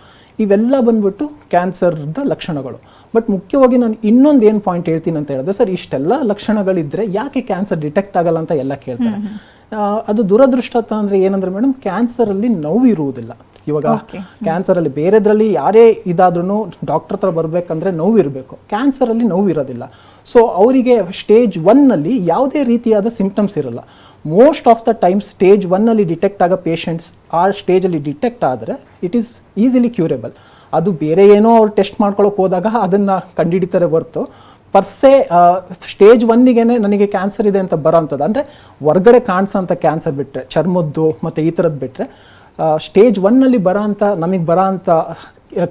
ಇವೆಲ್ಲ ಬಂದ್ಬಿಟ್ಟು ಕ್ಯಾನ್ಸರ್ದ ಲಕ್ಷಣಗಳು. ಬಟ್ ಮುಖ್ಯವಾಗಿ ನಾನು ಇನ್ನೊಂದು ಏನು ಪಾಯಿಂಟ್ ಹೇಳ್ತೀನಿ ಅಂತ ಹೇಳಿದ್ರೆ, ಸರ್ ಇಷ್ಟೆಲ್ಲ ಲಕ್ಷಣಗಳಿದ್ದರೆ ಯಾಕೆ ಕ್ಯಾನ್ಸರ್ ಡಿಟೆಕ್ಟ್ ಆಗಲ್ಲ ಅಂತ ಎಲ್ಲ ಕೇಳ್ತಾರೆ. ಅದು ದುರದೃಷ್ಟ ಅಂದರೆ ಏನಂದ್ರೆ ಮೇಡಮ್, ಕ್ಯಾನ್ಸರಲ್ಲಿ ನೋವು ಇರುವುದಿಲ್ಲ. ಇವಾಗ ಕ್ಯಾನ್ಸರಲ್ಲಿ ಬೇರೆದ್ರಲ್ಲಿ ಯಾರೇ ಇದಾದ್ರೂ ಡಾಕ್ಟರ್ ಹತ್ರ ಬರಬೇಕಂದ್ರೆ ನೋವು ಇರಬೇಕು, ಕ್ಯಾನ್ಸರಲ್ಲಿ ನೋವು ಇರೋದಿಲ್ಲ. ಸೊ ಅವರಿಗೆ ಸ್ಟೇಜ್ 1ನಲ್ಲಿ ಯಾವುದೇ ರೀತಿಯಾದ ಸಿಂಪ್ಟಮ್ಸ್ ಇರಲ್ಲ. Most of the time stage 1ನಲ್ಲಿ ಡಿಟೆಕ್ಟ್ ಆಗೋ ಪೇಷಂಟ್ಸ್ ಆ ಸ್ಟೇಜಲ್ಲಿ ಡಿಟೆಕ್ಟ್ ಆದರೆ ಇಟ್ ಈಸ್ ಈಸಿಲಿ ಕ್ಯೂರೇಬಲ್. ಅದು ಬೇರೆ ಏನೋ ಅವ್ರು ಟೆಸ್ಟ್ ಮಾಡ್ಕೊಳಕ್ಕೆ ಹೋದಾಗ ಅದನ್ನು ಕಂಡುಹಿಡಿತಾರೆ ಹೊರತು ಪರ್ಸೆ ಸ್ಟೇಜ್ 1ಗೆ ನನಗೆ ಕ್ಯಾನ್ಸರ್ ಇದೆ ಅಂತ ಬರೋಂಥದ್ದು, ಅಂದರೆ ಹೊರ್ಗಡೆ ಕಾಣಿಸೋಂಥ ಕ್ಯಾನ್ಸರ್ ಬಿಟ್ಟರೆ, ಚರ್ಮದ್ದು ಮತ್ತು ಈ ಥರದ್ದು ಬಿಟ್ಟರೆ ಸ್ಟೇಜ್ 1ನಲ್ಲಿ ನಮಗೆ ಬರೋಂಥ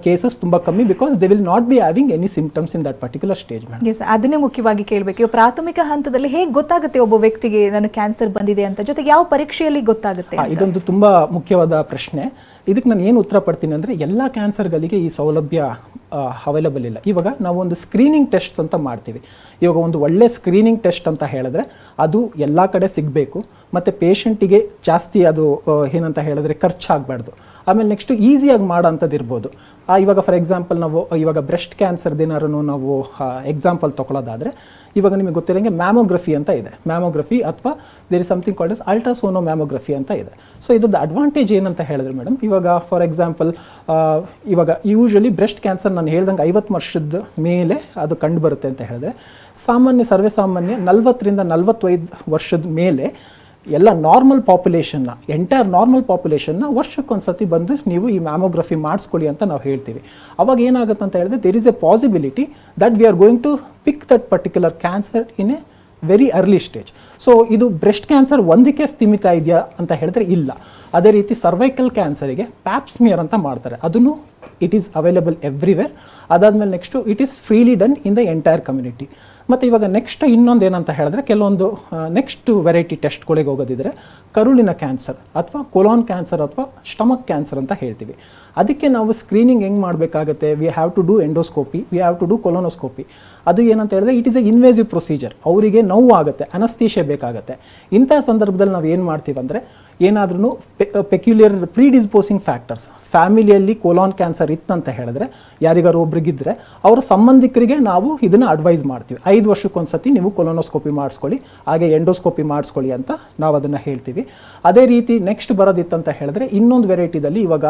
ಕೇಸಸ್ ತುಂಬ ಕಮ್ಮಿ. Because they will not be having any symptoms in that particular stage. Yes, ಅದನ್ನೇ ಮುಖ್ಯವಾಗಿ ಕೇಳಬೇಕು. ಪ್ರಾಥಮಿಕ ಹಂತದಲ್ಲಿ ಹೇಗೆ ಗೊತ್ತಾಗುತ್ತೆ ಒಬ್ಬ ವ್ಯಕ್ತಿಗೆ ನಾನು ಕ್ಯಾನ್ಸರ್ ಬಂದಿದೆ ಅಂತ, ಜೊತೆಗೆ ಯಾವ ಪರೀಕ್ಷೆಯಲ್ಲಿ ಗೊತ್ತಾಗುತ್ತೆ? ಇದೊಂದು ತುಂಬ ಮುಖ್ಯವಾದ ಪ್ರಶ್ನೆ. ಇದಕ್ಕೆ ನಾನು ಏನು ಉತ್ತರ ಪಡ್ತೀನಿ ಅಂದರೆ, ಎಲ್ಲ ಕ್ಯಾನ್ಸರ್ಗಳಿಗೆ ಈ ಸೌಲಭ್ಯ ಅವೈಲಬಲ್ ಇಲ್ಲ. ಇವಾಗ ನಾವು ಒಂದು ಸ್ಕ್ರೀನಿಂಗ್ ಟೆಸ್ಟ್ ಅಂತ ಮಾಡ್ತೀವಿ. ಇವಾಗ ಒಂದು ಒಳ್ಳೆ ಸ್ಕ್ರೀನಿಂಗ್ ಟೆಸ್ಟ್ ಅಂತ ಹೇಳಿದ್ರೆ ಅದು ಎಲ್ಲ ಕಡೆ ಸಿಗಬೇಕು, ಮತ್ತು ಪೇಷಂಟಿಗೆ ಜಾಸ್ತಿ ಅದು ಏನಂತ ಹೇಳಿದ್ರೆ ಖರ್ಚಾಗಬಾರ್ದು. ಆಮೇಲೆ ನೆಕ್ಸ್ಟು ಈಸಿಯಾಗಿ ಮಾಡೋ ಅಂಥದ್ದು ಇರ್ಬೋದು. ಇವಾಗ ಫಾರ್ ಎಕ್ಸಾಂಪಲ್ ನಾವು ಇವಾಗ ಬ್ರೆಸ್ಟ್ ಕ್ಯಾನ್ಸರ್ದೇನಾದ್ರು ನಾವು ಎಕ್ಸಾಂಪಲ್ ತೊಗೊಳ್ಳೋದಾದರೆ, ಇವಾಗ ನಿಮಗೆ ಗೊತ್ತಿರೋಂಗೆ ಮ್ಯಾಮೋಗ್ರಫಿ ಅಂತ ಇದೆ. ಮ್ಯಾಮೋಗ್ರಫಿ ಅಥವಾ there is something called as ultrasono mammography ಅಂತ ಇದೆ. ಸೊ ಇದ್ರದ್ದು ಅಡ್ವಾಂಟೇಜ್ ಏನಂತ ಹೇಳಿದ್ರೆ ಮೇಡಮ್, ಇವಾಗ ಫಾರ್ ಎಕ್ಸಾಂಪಲ್ ಇವಾಗ ಯೂಶಲಿ ಬ್ರೆಸ್ಟ್ ಕ್ಯಾನ್ಸರ್ ನಾನು ಹೇಳ್ದಂಗೆ 50 ವರ್ಷದ ಮೇಲೆ ಅದು ಕಂಡು ಬರುತ್ತೆ ಅಂತ ಹೇಳಿದ್ರೆ, ಸರ್ವೇಸಾಮಾನ್ಯ 40ರಿಂದ 45 ವರ್ಷದ ಮೇಲೆ ಎಲ್ಲ ನಾರ್ಮಲ್ ಪಾಪ್ಯುಲೇಷನ್ನ, ಎಂಟೈರ್ ನಾರ್ಮಲ್ ಪಾಪ್ಯುಲೇಷನ್ನ ವರ್ಷಕ್ಕೊಂದ್ಸತಿ ಬಂದು ನೀವು ಈ ಮ್ಯಾಮೋಗ್ರಫಿ ಮಾಡಿಸ್ಕೊಳ್ಳಿ ಅಂತ ನಾವು ಹೇಳ್ತೀವಿ. ಅವಾಗ ಏನಾಗುತ್ತೆ ಅಂತ ಹೇಳಿದ್ರೆ, there is a possibility that we are going to pick that particular cancer in a very early stage. So ಇದು ಬ್ರೆಸ್ಟ್ ಕ್ಯಾನ್ಸರ್ ಒಂದಕ್ಕೆ ಸ್ಥಿಮಿತ ಇದೆಯಾ ಅಂತ ಹೇಳಿದ್ರೆ ಇಲ್ಲ. ಅದೇ ರೀತಿ ಸರ್ವೈಕಲ್ ಕ್ಯಾನ್ಸರಿಗೆ ಪ್ಯಾಪ್ಸ್ಮಿಯರ್ ಅಂತ ಮಾಡ್ತಾರೆ, ಅದನ್ನು ಇಟ್ ಈಸ್ ಅವೈಲೇಬಲ್ ಎವ್ರಿವೇರ್. ಅದಾದಮೇಲೆ next it is freely done in the entire community. ಮತ್ತು ಇವಾಗ ನೆಕ್ಸ್ಟ್ ಇನ್ನೊಂದು ಏನಂತ ಹೇಳಿದ್ರೆ, ಕೆಲವೊಂದು ನೆಕ್ಸ್ಟ್ ವೆರೈಟಿ ಟೆಸ್ಟ್ಗಳಿಗೆ ಹೋಗೋದಿದ್ರೆ ಕರುಳಿನ ಕ್ಯಾನ್ಸರ್ ಅಥವಾ ಕೊಲಾನ್ ಕ್ಯಾನ್ಸರ್ ಅಥವಾ ಸ್ಟಮಕ್ ಕ್ಯಾನ್ಸರ್ ಅಂತ ಹೇಳ್ತೀವಿ. ಅದಕ್ಕೆ ನಾವು ಸ್ಕ್ರೀನಿಂಗ್ ಹೆಂಗೆ ಮಾಡಬೇಕಾಗುತ್ತೆ, we have to do endoscopy, we have to do colonoscopy. ಅದು ಏನಂತ ಹೇಳಿದ್ರೆ it is a invasive procedure. ಅವರಿಗೆ ನೋವು ಆಗುತ್ತೆ, ಅನಸ್ತೇಷಿಯಾ ಬೇಕಾಗುತ್ತೆ. ಇಂಥ ಸಂದರ್ಭದಲ್ಲಿ ನಾವು ಏನು ಮಾಡ್ತೀವಿ ಅಂದರೆ, ಏನಾದ್ರೂ ಪೆಕ್ಯುಲಿಯರ್ ಪ್ರೀಡಿಸ್ಪೋಸಿಂಗ್ ಫ್ಯಾಕ್ಟರ್ಸ್ ಫ್ಯಾಮಿಲಿಯಲ್ಲಿ ಕೊಲಾನ್ ಕ್ಯಾನ್ಸರ್ ಇತ್ತಂತ ಹೇಳಿದ್ರೆ, ಯಾರಿಗಾರು ಒಬ್ರಿಗಿದ್ರೆ ಅವರ ಸಂಬಂಧಿಕರಿಗೆ ನಾವು ಇದನ್ನು ಅಡ್ವೈಸ್ ಮಾಡ್ತೀವಿ. 5 ವರ್ಷಕ್ಕೊಂದ್ಸತಿ ನೀವು ಕೊಲೋನೋಸ್ಕೋಪಿ ಮಾಡಿಸ್ಕೊಳ್ಳಿ, ಹಾಗೆ ಎಂಡೋಸ್ಕೋಪಿ ಮಾಡಿಸ್ಕೊಳ್ಳಿ ಅಂತ ನಾವು ಅದನ್ನು ಹೇಳ್ತೀವಿ. ಅದೇ ರೀತಿ ನೆಕ್ಸ್ಟ್ ಬರೋದಿತ್ತಂತ ಹೇಳಿದ್ರೆ, ಇನ್ನೊಂದು ವೆರೈಟಿದಲ್ಲಿ ಇವಾಗ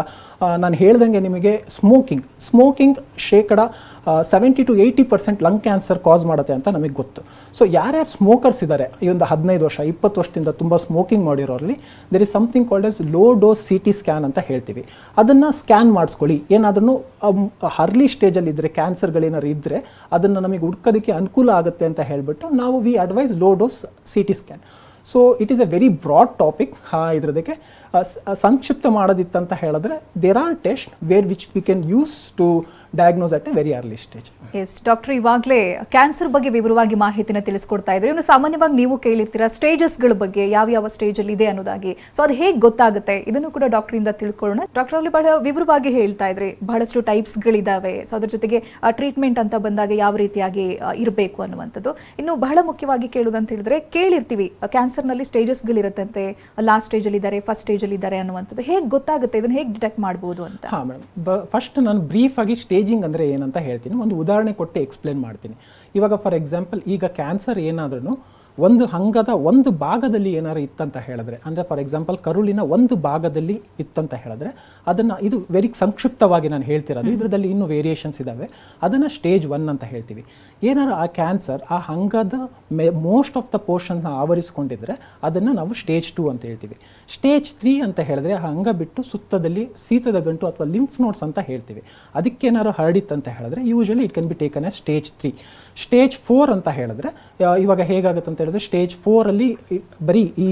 ನಾನು ಹೇಳ್ದಂಗೆ ನಿಮಗೆ ಸ್ಮೋಕಿಂಗ್ ಶೇಕಡ 70 to 80% ಲಂಗ್ ಕ್ಯಾನ್ಸರ್ ಕಾಸ್ ಮಾಡುತ್ತೆ ಅಂತ ನಮಗೆ ಗೊತ್ತು. ಸೊ ಯಾರ್ಯಾರು ಸ್ಮೋಕರ್ಸ್ ಇದ್ದಾರೆ, ಈ ಒಂದು 15 ವರ್ಷ 20 ವರ್ಷದಿಂದ ತುಂಬ ಸ್ಮೋಕಿಂಗ್ ಮಾಡಿರೋರಲ್ಲಿ there is something called as low dose CT scan ಅಂತ ಹೇಳ್ತೀವಿ. ಅದನ್ನು ಸ್ಕ್ಯಾನ್ ಮಾಡಿಸ್ಕೊಳ್ಳಿ. ಏನಾದ್ರೂ ಅರ್ಲಿ ಸ್ಟೇಜಲ್ಲಿ ಇದ್ದರೆ, ಕ್ಯಾನ್ಸರ್ಗಳೇನಾದ್ರು ಇದ್ದರೆ ಅದನ್ನು ನಮಗೆ ಹುಡ್ಕೋದಕ್ಕೆ ಅನುಕೂಲ ಆಗುತ್ತೆ ಅಂತ ಹೇಳಿಬಿಟ್ಟು ನಾವು we advise low dose CT scan. So it is a very broad topic. ಇದರದಕ್ಕೆ ಸಂಕ್ಷಿಪ್ತ ಮಾಡೋದಿತ್ತಂತ ಹೇಳಿದ್ರೆ there are test where which we can use to diagnose at a very early stage. Yes doctor, ಇವಾಗಲೇ ಕ್ಯಾನ್ಸರ್ ಬಗ್ಗೆ ವಿವರವಾಗಿ ಮಾಹಿತಿನ ತಿಳಿಸ್ಕೊಡ್ತಾ ಇದ್ರಿ. ಇನ್ನು ಸಾಮಾನ್ಯವಾಗಿ ನೀವು ಕೇಳಿರ್ತೀರಾ ಸ್ಟೇಜಸ್ಗಳ ಬಗ್ಗೆ, ಯಾವ ಸ್ಟೇಜಲ್ಲಿ ಇದೆ ಅನ್ನೋದಾಗಿ. ಸೊ ಅದು ಹೇಗೆ ಗೊತ್ತಾಗುತ್ತೆ, ಇದನ್ನು ಕೂಡ ಡಾಕ್ಟರಿಂದ ತಿಳ್ಕೊಳ್ಳೋಣ. ಡಾಕ್ಟರ್ ಅಲ್ಲಿ ಬಹಳ ವಿವರವಾಗಿ ಹೇಳ್ತಾ ಇದ್ರಿ, ಬಹಳಷ್ಟು ಟೈಪ್ಸ್ಗಳಿದ್ದಾವೆ. ಸೊ ಅದ್ರ ಜೊತೆಗೆ ಟ್ರೀಟ್ಮೆಂಟ್ ಅಂತ ಬಂದಾಗ ಯಾವ ರೀತಿಯಾಗಿ ಇರಬೇಕು ಅನ್ನುವಂಥದ್ದು. ಇನ್ನು ಬಹಳ ಮುಖ್ಯವಾಗಿ ಕೇಳೋದಂತ ಹೇಳಿದ್ರೆ, ಕೇಳಿರ್ತೀವಿ ಕ್ಯಾನ್ಸರ್ನಲ್ಲಿ ಸ್ಟೇಜಸ್ಗಳಿರುತ್ತಂತೆ, ಲಾಸ್ಟ್ ಸ್ಟೇಜಲ್ಲಿ ಇದ್ದಾರೆ, ಫಸ್ಟ್ ಸ್ಟೇಜಲ್ಲಿ ಇದ್ದಾರೆ ಅನ್ನುವಂಥದ್ದು. ಹೇಗೆ ಗೊತ್ತಾಗುತ್ತೆ, ಇದನ್ನು ಹೇಗೆ ಡಿಟೆಕ್ಟ್ ಮಾಡ್ಬೋದು ಅಂತ? ಹಾಂ ಮೇಡಮ್, ಫಸ್ಟ್ ನಾನು ಬ್ರೀಫ್ ಆಗಿ ಸ್ಟೇಜಿಂಗ್ ಅಂದರೆ ಏನಂತ ಹೇಳ್ತೀನಿ, ಒಂದು ಉದಾಹರಣೆ ಕೊಟ್ಟು ಎಕ್ಸ್ಪ್ಲೇನ್ ಮಾಡ್ತೀನಿ. ಇವಾಗ ಫಾರ್ ಎಕ್ಸಾಂಪಲ್, ಈಗ ಕ್ಯಾನ್ಸರ್ ಏನಾದ್ರೂ ಒಂದು ಅಂಗದ ಒಂದು ಭಾಗದಲ್ಲಿ ಏನಾರು ಇತ್ತಂತ ಹೇಳಿದ್ರೆ, ಅಂದರೆ ಫಾರ್ ಎಕ್ಸಾಂಪಲ್ ಕರುಳಿನ ಒಂದು ಭಾಗದಲ್ಲಿ ಇತ್ತಂತ ಹೇಳಿದ್ರೆ, ಅದನ್ನು ಇದು ವೆರಿ ಸಂಕ್ಷಿಪ್ತವಾಗಿ ನಾನು ಹೇಳ್ತಿರೋದು, ಇದರಲ್ಲಿ ಇನ್ನೂ ವೇರಿಯೇಷನ್ಸ್ ಇದ್ದಾವೆ, ಅದನ್ನು ಸ್ಟೇಜ್ 1 ಅಂತ ಹೇಳ್ತೀವಿ. ಏನಾರು ಆ ಕ್ಯಾನ್ಸರ್ ಆ ಅಂಗದ ಮೋಸ್ಟ್ ಆಫ್ ದ ಪೋರ್ಷನ್ನ ಆವರಿಸ್ಕೊಂಡಿದ್ರೆ ಅದನ್ನು ನಾವು ಸ್ಟೇಜ್ 2 ಅಂತ ಹೇಳ್ತೀವಿ. ಸ್ಟೇಜ್ 3 ಅಂತ ಹೇಳಿದ್ರೆ ಆ ಅಂಗ ಬಿಟ್ಟು ಸುತ್ತದಲ್ಲಿ ಶೀತದ ಗಂಟು ಅಥವಾ ಲಿಂಫ್ ನೋಡ್ಸ್ ಅಂತ ಹೇಳ್ತೀವಿ. ಅದಕ್ಕೇನಾರು ಹರಡಿತ್ತಂತ ಹೇಳಿದ್ರೆ usually it can be taken as stage 3. Stage 4 ಅಂತ ಹೇಳಿದ್ರೆ ಇವಾಗ ಹೇಗಾಗುತ್ತೆ ಅಂತ ಹೇಳಿದ್ರೆ, ಸ್ಟೇಜ್ 4ಅಲ್ಲಿ ಬರೀ ಈ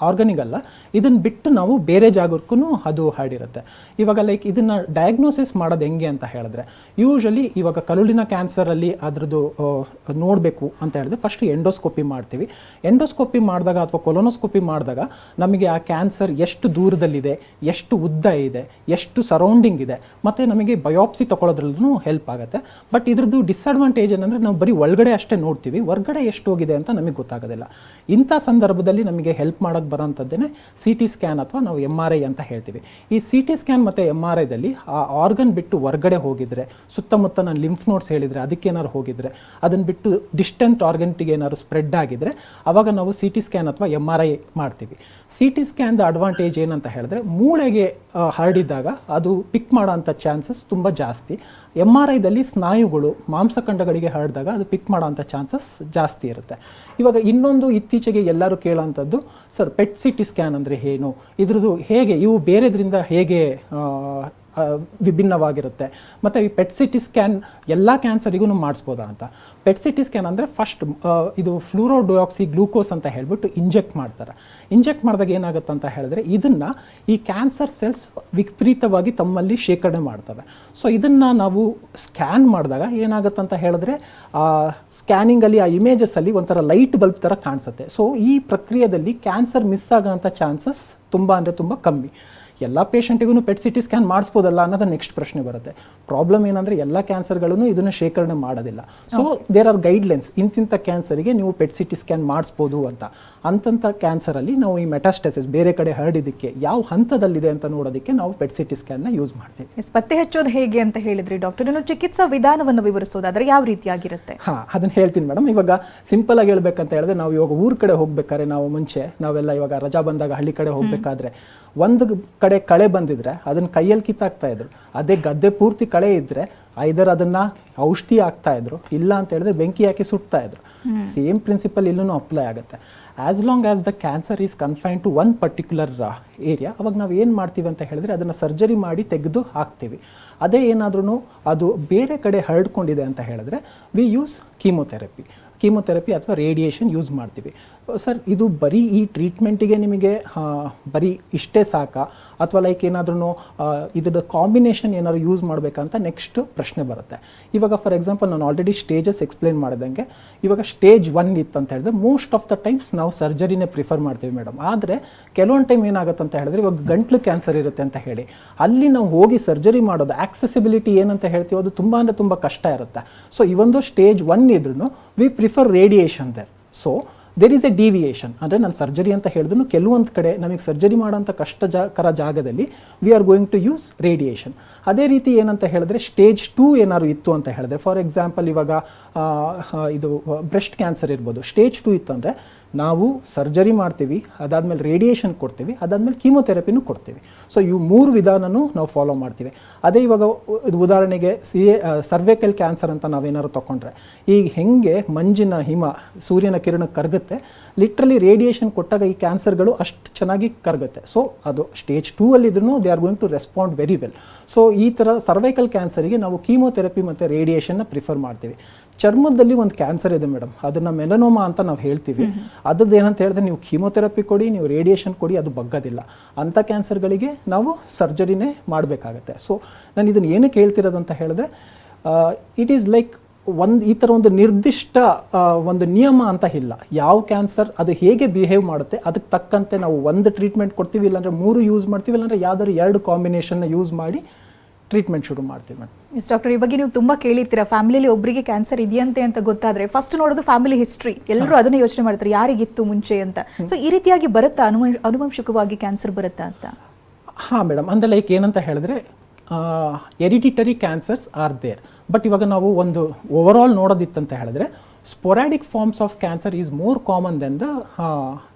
ಆರ್ಗನಿಗಲ್ಲ, ಇದನ್ನು ಬಿಟ್ಟು ನಾವು ಬೇರೆ ಜಾಗಕ್ಕೂ ಅದು ಹರಡಿರುತ್ತೆ. ಇವಾಗ ಲೈಕ್ ಇದನ್ನು ಡಯಾಗ್ನೋಸಿಸ್ ಮಾಡೋದು ಹೆಂಗೆ ಅಂತ ಹೇಳಿದ್ರೆ, ಯೂಶಲಿ ಇವಾಗ ಕರುಳಿನ ಕ್ಯಾನ್ಸರಲ್ಲಿ ಅದರದ್ದು ನೋಡಬೇಕು ಅಂತ ಹೇಳಿದ್ರೆ ಫಸ್ಟ್ ಎಂಡೋಸ್ಕೋಪಿ ಮಾಡ್ತೀವಿ. ಎಂಡೋಸ್ಕೋಪಿ ಮಾಡಿದಾಗ ಅಥವಾ ಕೊಲೊನೋಸ್ಕೋಪಿ ಮಾಡಿದಾಗ ನಮಗೆ ಆ ಕ್ಯಾನ್ಸರ್ ಎಷ್ಟು ದೂರದಲ್ಲಿದೆ, ಎಷ್ಟು ಉದ್ದ ಇದೆ, ಎಷ್ಟು ಸರೌಂಡಿಂಗ್ ಇದೆ, ಮತ್ತು ನಮಗೆ ಬಯೋಪ್ಸಿ ತಗೊಳ್ಳೋದ್ರಲ್ಲೂ ಹೆಲ್ಪ್ ಆಗುತ್ತೆ. ಬಟ್ ಇದ್ರದ್ದು ಡಿಸ್ಅಡ್ವಾಂಟೇಜ್ ಏನಂದರೆ, ನಾವು ಬರೀ ಒಳಗಡೆ ಅಷ್ಟೇ ನೋಡ್ತೀವಿ, ಹೊರ್ಗಡೆ ಎಷ್ಟು ಹೋಗಿದೆ ಅಂತ ನಮಗೆ ಗೊತ್ತಾಗೋದಿಲ್ಲ. ಇಂಥ ಸಂದರ್ಭದಲ್ಲಿ ನಮಗೆ ಹೆಲ್ಪ್ ಮಾಡೋಕ್ಕೆ ಬರೋಂಥದ್ದೇನೆ CT ಸ್ಕ್ಯಾನ್ ಅಥವಾ ನಾವು MRI ಅಂತ ಹೇಳ್ತೀವಿ. ಈ CT ಸ್ಕ್ಯಾನ್ ಮತ್ತು MRIದಲ್ಲಿ ಆ ಆರ್ಗನ್ ಬಿಟ್ಟು ಹೊರ್ಗಡೆ ಹೋಗಿದ್ರೆ, ಸುತ್ತಮುತ್ತ ನಾನು ಲಿಂಫ್ ನೋಡ್ಸ್ ಹೇಳಿದರೆ ಅದಕ್ಕೇನಾದ್ರು ಹೋಗಿದ್ರೆ, ಅದನ್ನು ಬಿಟ್ಟು ಡಿಸ್ಟೆಂಟ್ ಆರ್ಗನ್ಟಿಗೆ ಏನಾದ್ರು ಸ್ಪ್ರೆಡ್ ಆಗಿದ್ರೆ ಆವಾಗ ನಾವು CT ಸ್ಕ್ಯಾನ್ ಅಥವಾ MRI ಮಾಡ್ತೀವಿ. CT ಸ್ಕ್ಯಾನ್ದ ಅಡ್ವಾಂಟೇಜ್ ಏನಂತ ಹೇಳಿದ್ರೆ, ಮೂಳೆಗೆ ಹರಡಿದಾಗ ಅದು ಪಿಕ್ ಮಾಡೋ ಅಂಥ ಚಾನ್ಸಸ್ ತುಂಬ ಜಾಸ್ತಿ. MRIದಲ್ಲಿ ಸ್ನಾಯುಗಳು ಮಾಂಸಖಂಡಗಳಿಗೆ ಹರಡಿದಾಗ ಅದು ಪಿಕ್ ಮಾಡೋ ಅಂಥ ಚಾನ್ಸಸ್ ಜಾಸ್ತಿ ಇರುತ್ತೆ. ಇವಾಗ ಇನ್ನೊಂದು ಇತ್ತೀಚೆಗೆ ಎಲ್ಲರೂ ಕೇಳೋಂಥದ್ದು, ಸರ್ PET CT ಸ್ಕ್ಯಾನ್ ಅಂದರೆ ಏನು, ಇದ್ರದ್ದು ಹೇಗೆ, ಇವು ಬೇರೆದ್ರಿಂದ ಹೇಗೆ ವಿಭಿನ್ನವಾಗಿರುತ್ತೆ, ಮತ್ತು ಈ PET CT ಸ್ಕ್ಯಾನ್ ಎಲ್ಲ ಕ್ಯಾನ್ಸರಿಗೂ ಮಾಡಿಸ್ಬೋದಾ ಅಂತ. PET CT ಸ್ಕ್ಯಾನ್ ಅಂದರೆ ಫಸ್ಟ್ ಇದು ಫ್ಲೂರೋಡಿಯಾಕ್ಸಿ ಗ್ಲೂಕೋಸ್ ಅಂತ ಹೇಳಿಬಿಟ್ಟು ಇಂಜೆಕ್ಟ್ ಮಾಡ್ತಾರೆ. ಇಂಜೆಕ್ಟ್ ಮಾಡಿದಾಗ ಏನಾಗುತ್ತೆ ಅಂತ ಹೇಳಿದ್ರೆ, ಇದನ್ನು ಈ ಕ್ಯಾನ್ಸರ್ ಸೆಲ್ಸ್ ವಿಪರೀತವಾಗಿ ತಮ್ಮಲ್ಲಿ ಶೇಖರಣೆ ಮಾಡ್ತವೆ. ಸೊ ಇದನ್ನು ನಾವು ಸ್ಕ್ಯಾನ್ ಮಾಡಿದಾಗ ಏನಾಗುತ್ತೆ ಅಂತ ಹೇಳಿದ್ರೆ, ಸ್ಕ್ಯಾನಿಂಗಲ್ಲಿ ಆ ಇಮೇಜಸಲ್ಲಿ ಒಂಥರ ಲೈಟ್ ಬಲ್ಬ್ ಥರ ಕಾಣಿಸುತ್ತೆ. ಸೊ ಈ ಪ್ರಕ್ರಿಯೆಯಲ್ಲಿ ಕ್ಯಾನ್ಸರ್ ಮಿಸ್ ಆಗೋಂಥ ಚಾನ್ಸಸ್ ತುಂಬ ಅಂದರೆ ತುಂಬ ಕಮ್ಮಿ. ಎಲ್ಲ ಪೇಷಂಟಿಗೂ PET CT ಸ್ಕ್ಯಾನ್ ಮಾಡಿಸ್ಬೋದಲ್ಲ ಅನ್ನೋದು ನೆಕ್ಸ್ಟ್ ಪ್ರಶ್ನೆ ಬರುತ್ತೆ. ಪ್ರಾಬ್ಲಮ್ ಏನಂದರೆ, ಎಲ್ಲ ಕ್ಯಾನ್ಸರ್ಗಳನ್ನು ಇದನ್ನು ಶೇಖರಣೆ ಮಾಡೋದಿಲ್ಲ. ಸೊ ದೇರ್ ಆರ್ ಗೈಡ್ಲೈನ್ಸ್, ಇಂತಿಂಥ ಕ್ಯಾನ್ಸರಿಗೆ ನೀವು PET CT ಸ್ಕ್ಯಾನ್ ಮಾಡಿಸ್ಬೋದು ಅಂತ. ಅಂತಂಥ ಕ್ಯಾನ್ಸರಲ್ಲಿ ನಾವು ಈ ಮೆಟಾಸ್ಟಸಿಸ್ ಬೇರೆ ಕಡೆ ಹರಡಿದ್ದಕ್ಕೆ ಯಾವ ಹಂತದಲ್ಲಿದೆ ಅಂತ ನೋಡೋದಕ್ಕೆ ನಾವು PET CT ಸ್ಕ್ಯಾನ್ನ ಯೂಸ್ ಮಾಡ್ತೀವಿ. ಪತ್ತೆ ಹಚ್ಚೋದು ಹೇಗೆ ಅಂತ ಹೇಳಿದ್ರಿ ಡಾಕ್ಟರ್, ಇನ್ನು ಚಿಕಿತ್ಸಾ ವಿಧಾನವನ್ನು ವಿವರಿಸೋದಾದ್ರೆ ಯಾವ ರೀತಿಯಾಗಿರುತ್ತೆ? ಹಾಂ, ಅದನ್ನು ಹೇಳ್ತೀನಿ ಮೇಡಮ್. ಇವಾಗ ಸಿಂಪಲ್ ಆಗಿ ಹೇಳ್ಬೇಕಂತ ಹೇಳಿದ್ರೆ, ನಾವು ಇವಾಗ ಊರ ಕಡೆ ಹೋಗ್ಬೇಕಾದ್ರೆ, ನಾವು ಮುಂಚೆ ನಾವೆಲ್ಲ ಇವಾಗ ರಜಾ ಬಂದಾಗ ಹಳ್ಳಿ ಕಡೆ ಹೋಗ್ಬೇಕಾದ್ರೆ ಒಂದು ಕಡೆ ಕಳೆ ಬಂದಿದ್ರೆ ಅದನ್ನ ಕೈಯಲ್ಲಿ ಕಿತ್ತಾಕ್ತಾ ಇದ್ರು. ಅದೇ ಗದ್ದೆ ಪೂರ್ತಿ ಕಳೆ ಇದ್ರೆ ಐದರ್ ಅದನ್ನ ಔಷಧಿ ಹಾಕ್ತಾ ಇದ್ರು, ಇಲ್ಲ ಅಂತ ಹೇಳಿದ್ರೆ ಬೆಂಕಿ ಹಾಕಿ ಸುಡ್ತಾ ಇದ್ರು. ಸೇಮ್ ಪ್ರಿನ್ಸಿಪಲ್ ಇಲ್ಲೂ ಅಪ್ಲೈ ಆಗುತ್ತೆ. As long as the cancer is confined to one particular area, ಅವಾಗ ನಾವು ಏನು ಮಾಡ್ತೀವಿ ಅಂತ ಹೇಳಿದ್ರೆ ಅದನ್ನು ಸರ್ಜರಿ ಮಾಡಿ ತೆಗೆದು ಹಾಕ್ತೀವಿ. ಅದೇ ಏನಾದ್ರೂ ಅದು ಬೇರೆ ಕಡೆ ಹರಡ್ಕೊಂಡಿದೆ ಅಂತ ಹೇಳಿದ್ರೆ ವಿ ಯೂಸ್ ಕೀಮೊಥೆರಪಿ ಅಥವಾ ರೇಡಿಯೇಷನ್ ಯೂಸ್ ಮಾಡ್ತೀವಿ. ಸರ್, ಇದು ಬರೀ ಈ ಟ್ರೀಟ್ಮೆಂಟಿಗೆ ನಿಮಗೆ ಬರೀ ಇಷ್ಟೇ ಸಾಕಾ, ಅಥವಾ ಲೈಕ್ ಏನಾದ್ರೂ ಇದ್ರದ್ದು ಕಾಂಬಿನೇಷನ್ ಏನಾದ್ರು ಯೂಸ್ ಮಾಡಬೇಕಂತ ನೆಕ್ಸ್ಟ್ ಪ್ರಶ್ನೆ ಬರುತ್ತೆ. ಇವಾಗ ಫಾರ್ ಎಕ್ಸಾಂಪಲ್ ನಾನು ಆಲ್ರೆಡಿ ಸ್ಟೇಜಸ್ ಎಕ್ಸ್ಪ್ಲೇನ್ ಮಾಡಿದಂಗೆ, ಇವಾಗ ಸ್ಟೇಜ್ 1 ಇತ್ತು ಅಂತ ಹೇಳಿದ್ರೆ ಮೋಸ್ಟ್ ಆಫ್ ದ ಟೈಮ್ಸ್ ನಾವು ಸರ್ಜರಿನೇ ಪ್ರಿಫರ್ ಮಾಡ್ತೀವಿ ಮೇಡಮ್. ಆದರೆ ಕೆಲವೊಂದು ಟೈಮ್ ಏನಾಗುತ್ತೆ ಅಂತ ಹೇಳಿದ್ರೆ, ಇವಾಗ ಗಂಟ್ಲು ಕ್ಯಾನ್ಸರ್ ಇರುತ್ತೆ ಅಂತ ಹೇಳಿ ಅಲ್ಲಿ ನಾವು ಹೋಗಿ ಸರ್ಜರಿ ಮಾಡೋದು ಆಕ್ಸೆಸಿಬಿಲಿಟಿ ಏನಂತ ಹೇಳ್ತೀವಿ, ಅದು ತುಂಬ ಅಂದರೆ ತುಂಬ ಕಷ್ಟ ಇರುತ್ತೆ. ಸೊ ಈ ಒಂದು ಸ್ಟೇಜ್ 1 ಇದ್ರೂ we prefer radiation there. So there is a deviation. ಅಂದರೆ ನಾನು ಸರ್ಜರಿ ಅಂತ ಹೇಳಿದ್ರು ಕೆಲವೊಂದು ಕಡೆ ನಮಗೆ ಸರ್ಜರಿ ಮಾಡೋಂಥ ಕಷ್ಟಕರ ಜಾಗದಲ್ಲಿ we are going to use radiation. ಅದೇ ರೀತಿ ಏನಂತ ಹೇಳಿದ್ರೆ, ಸ್ಟೇಜ್ 2 ಏನಾದ್ರು ಇತ್ತು ಅಂತ ಹೇಳಿದ್ರೆ, ಫಾರ್ ಎಕ್ಸಾಂಪಲ್ ಇವಾಗ ಇದು ಬ್ರೆಸ್ಟ್ ಕ್ಯಾನ್ಸರ್ ಇರ್ಬೋದು, ಸ್ಟೇಜ್ 2 ಇತ್ತು ಅಂದರೆ ನಾವು ಸರ್ಜರಿ ಮಾಡ್ತೀವಿ, ಅದಾದಮೇಲೆ ರೇಡಿಯೇಷನ್ ಕೊಡ್ತೀವಿ, ಅದಾದಮೇಲೆ ಕೀಮೊಥೆರಪಿನೂ ಕೊಡ್ತೀವಿ. ಸೊ ಇವು 3 ವಿಧಾನನೂ ನಾವು ಫಾಲೋ ಮಾಡ್ತೀವಿ. ಅದೇ ಇವಾಗ ಉದಾಹರಣೆಗೆ ಸರ್ವೈಕಲ್ ಕ್ಯಾನ್ಸರ್ ಅಂತ ನಾವೇನಾದ್ರು ತಗೊಂಡ್ರೆ, ಈಗ ಹೆಂಗೆ ಮಂಜಿನ ಹಿಮ ಸೂರ್ಯನ ಕಿರಣಕ್ಕೆ ಕರಗುತ್ತೆ, ಲಿಟ್ರಲಿ ರೇಡಿಯೇಷನ್ ಕೊಟ್ಟಾಗ ಈ ಕ್ಯಾನ್ಸರ್ಗಳು ಅಷ್ಟು ಚೆನ್ನಾಗಿ ಕರಗುತ್ತೆ. ಸೊ ಅದು ಸ್ಟೇಜ್ 2 ಅಲ್ಲಿದ್ರೂ they are going to respond very well. So ಈ ಥರ ಸರ್ವೈಕಲ್ ಕ್ಯಾನ್ಸರಿಗೆ ನಾವು ಕೀಮೊಥೆರಪಿ ಮತ್ತು ರೇಡಿಯೇಷನ್ನ ಪ್ರಿಫರ್ ಮಾಡ್ತೀವಿ. ಚರ್ಮದಲ್ಲಿ ಒಂದು ಕ್ಯಾನ್ಸರ್ ಇದೆ ಮೇಡಮ್, ಅದನ್ನು ಮೆಲನೋಮಾ ಅಂತ ನಾವು ಹೇಳ್ತೀವಿ. ಅದ್ರದ್ದು ಏನಂತ ಹೇಳಿದ್ರೆ ನೀವು ಕೀಮೊಥೆರಪಿ ಕೊಡಿ, ನೀವು ರೇಡಿಯೇಷನ್ ಕೊಡಿ, ಅದು ಬಗ್ಗೋದಿಲ್ಲ. ಅಂಥ ಕ್ಯಾನ್ಸರ್ಗಳಿಗೆ ನಾವು ಸರ್ಜರಿನೇ ಮಾಡಬೇಕಾಗತ್ತೆ. ಸೊ ನಾನು ಇದನ್ನು ಏನಕ್ಕೆ ಹೇಳ್ತಿರೋದು ಅಂತ ಹೇಳಿದ್ರೆ, ಇಟ್ ಈಸ್ ಲೈಕ್ ಈ ಥರ ಒಂದು ನಿರ್ದಿಷ್ಟ ಒಂದು ನಿಯಮ ಅಂತ ಇಲ್ಲ. ಯಾವ ಕ್ಯಾನ್ಸರ್ ಅದು ಹೇಗೆ ಬಿಹೇವ್ ಮಾಡುತ್ತೆ ಅದಕ್ಕೆ ತಕ್ಕಂತೆ ನಾವು ಒಂದು ಟ್ರೀಟ್ಮೆಂಟ್ ಕೊಡ್ತೀವಿ, ಇಲ್ಲಾಂದರೆ 3 ಯೂಸ್ ಮಾಡ್ತೀವಿ, ಇಲ್ಲಾಂದರೆ ಯಾವ್ದಾದ್ರು 2 ಕಾಂಬಿನೇಷನ್ನ ಯೂಸ್ ಮಾಡಿ ಟ್ರೀಟ್ಮೆಂಟ್ ಶುರು ಮಾಡ್ತೀವಿ ಮೇಡಮ್. ಎಸ್ ಡಾಕ್ಟರ್, ಈ ಬಗ್ಗೆ ನೀವು ತುಂಬ ಕೇಳಿರ್ತೀರಾ. ಫ್ಯಾಮಿಲಿಯಲ್ಲಿ ಒಬ್ಬರಿಗೆ ಕ್ಯಾನ್ಸರ್ ಇದೆಯಂತೆ ಅಂತ ಗೊತ್ತಾದರೆ ಫಸ್ಟ್ ನೋಡೋದು ಫ್ಯಾಮಿಲಿ ಹಿಸ್ಟ್ರಿ, ಎಲ್ಲರೂ ಅದನ್ನೇ ಯೋಚನೆ ಮಾಡ್ತಾರೆ ಯಾರಿಗಿತ್ತು ಮುಂಚೆ ಅಂತ. ಸೊ ಈ ರೀತಿಯಾಗಿ ಬರುತ್ತಾ, ಅನುವಂಶಿಕವಾಗಿ ಕ್ಯಾನ್ಸರ್ ಬರುತ್ತಾ ಅಂತ? ಹಾಂ ಮೇಡಮ್, ಅಂದರೆ ಲೈಕ್ ಏನಂತ ಹೇಳಿದ್ರೆ hereditary cancers are there. But ಇವಾಗ ನಾವು ಒಂದು ಓವರಾಲ್ ನೋಡೋದಿತ್ತಂತ ಹೇಳಿದ್ರೆ sporadic forms of cancer is more common than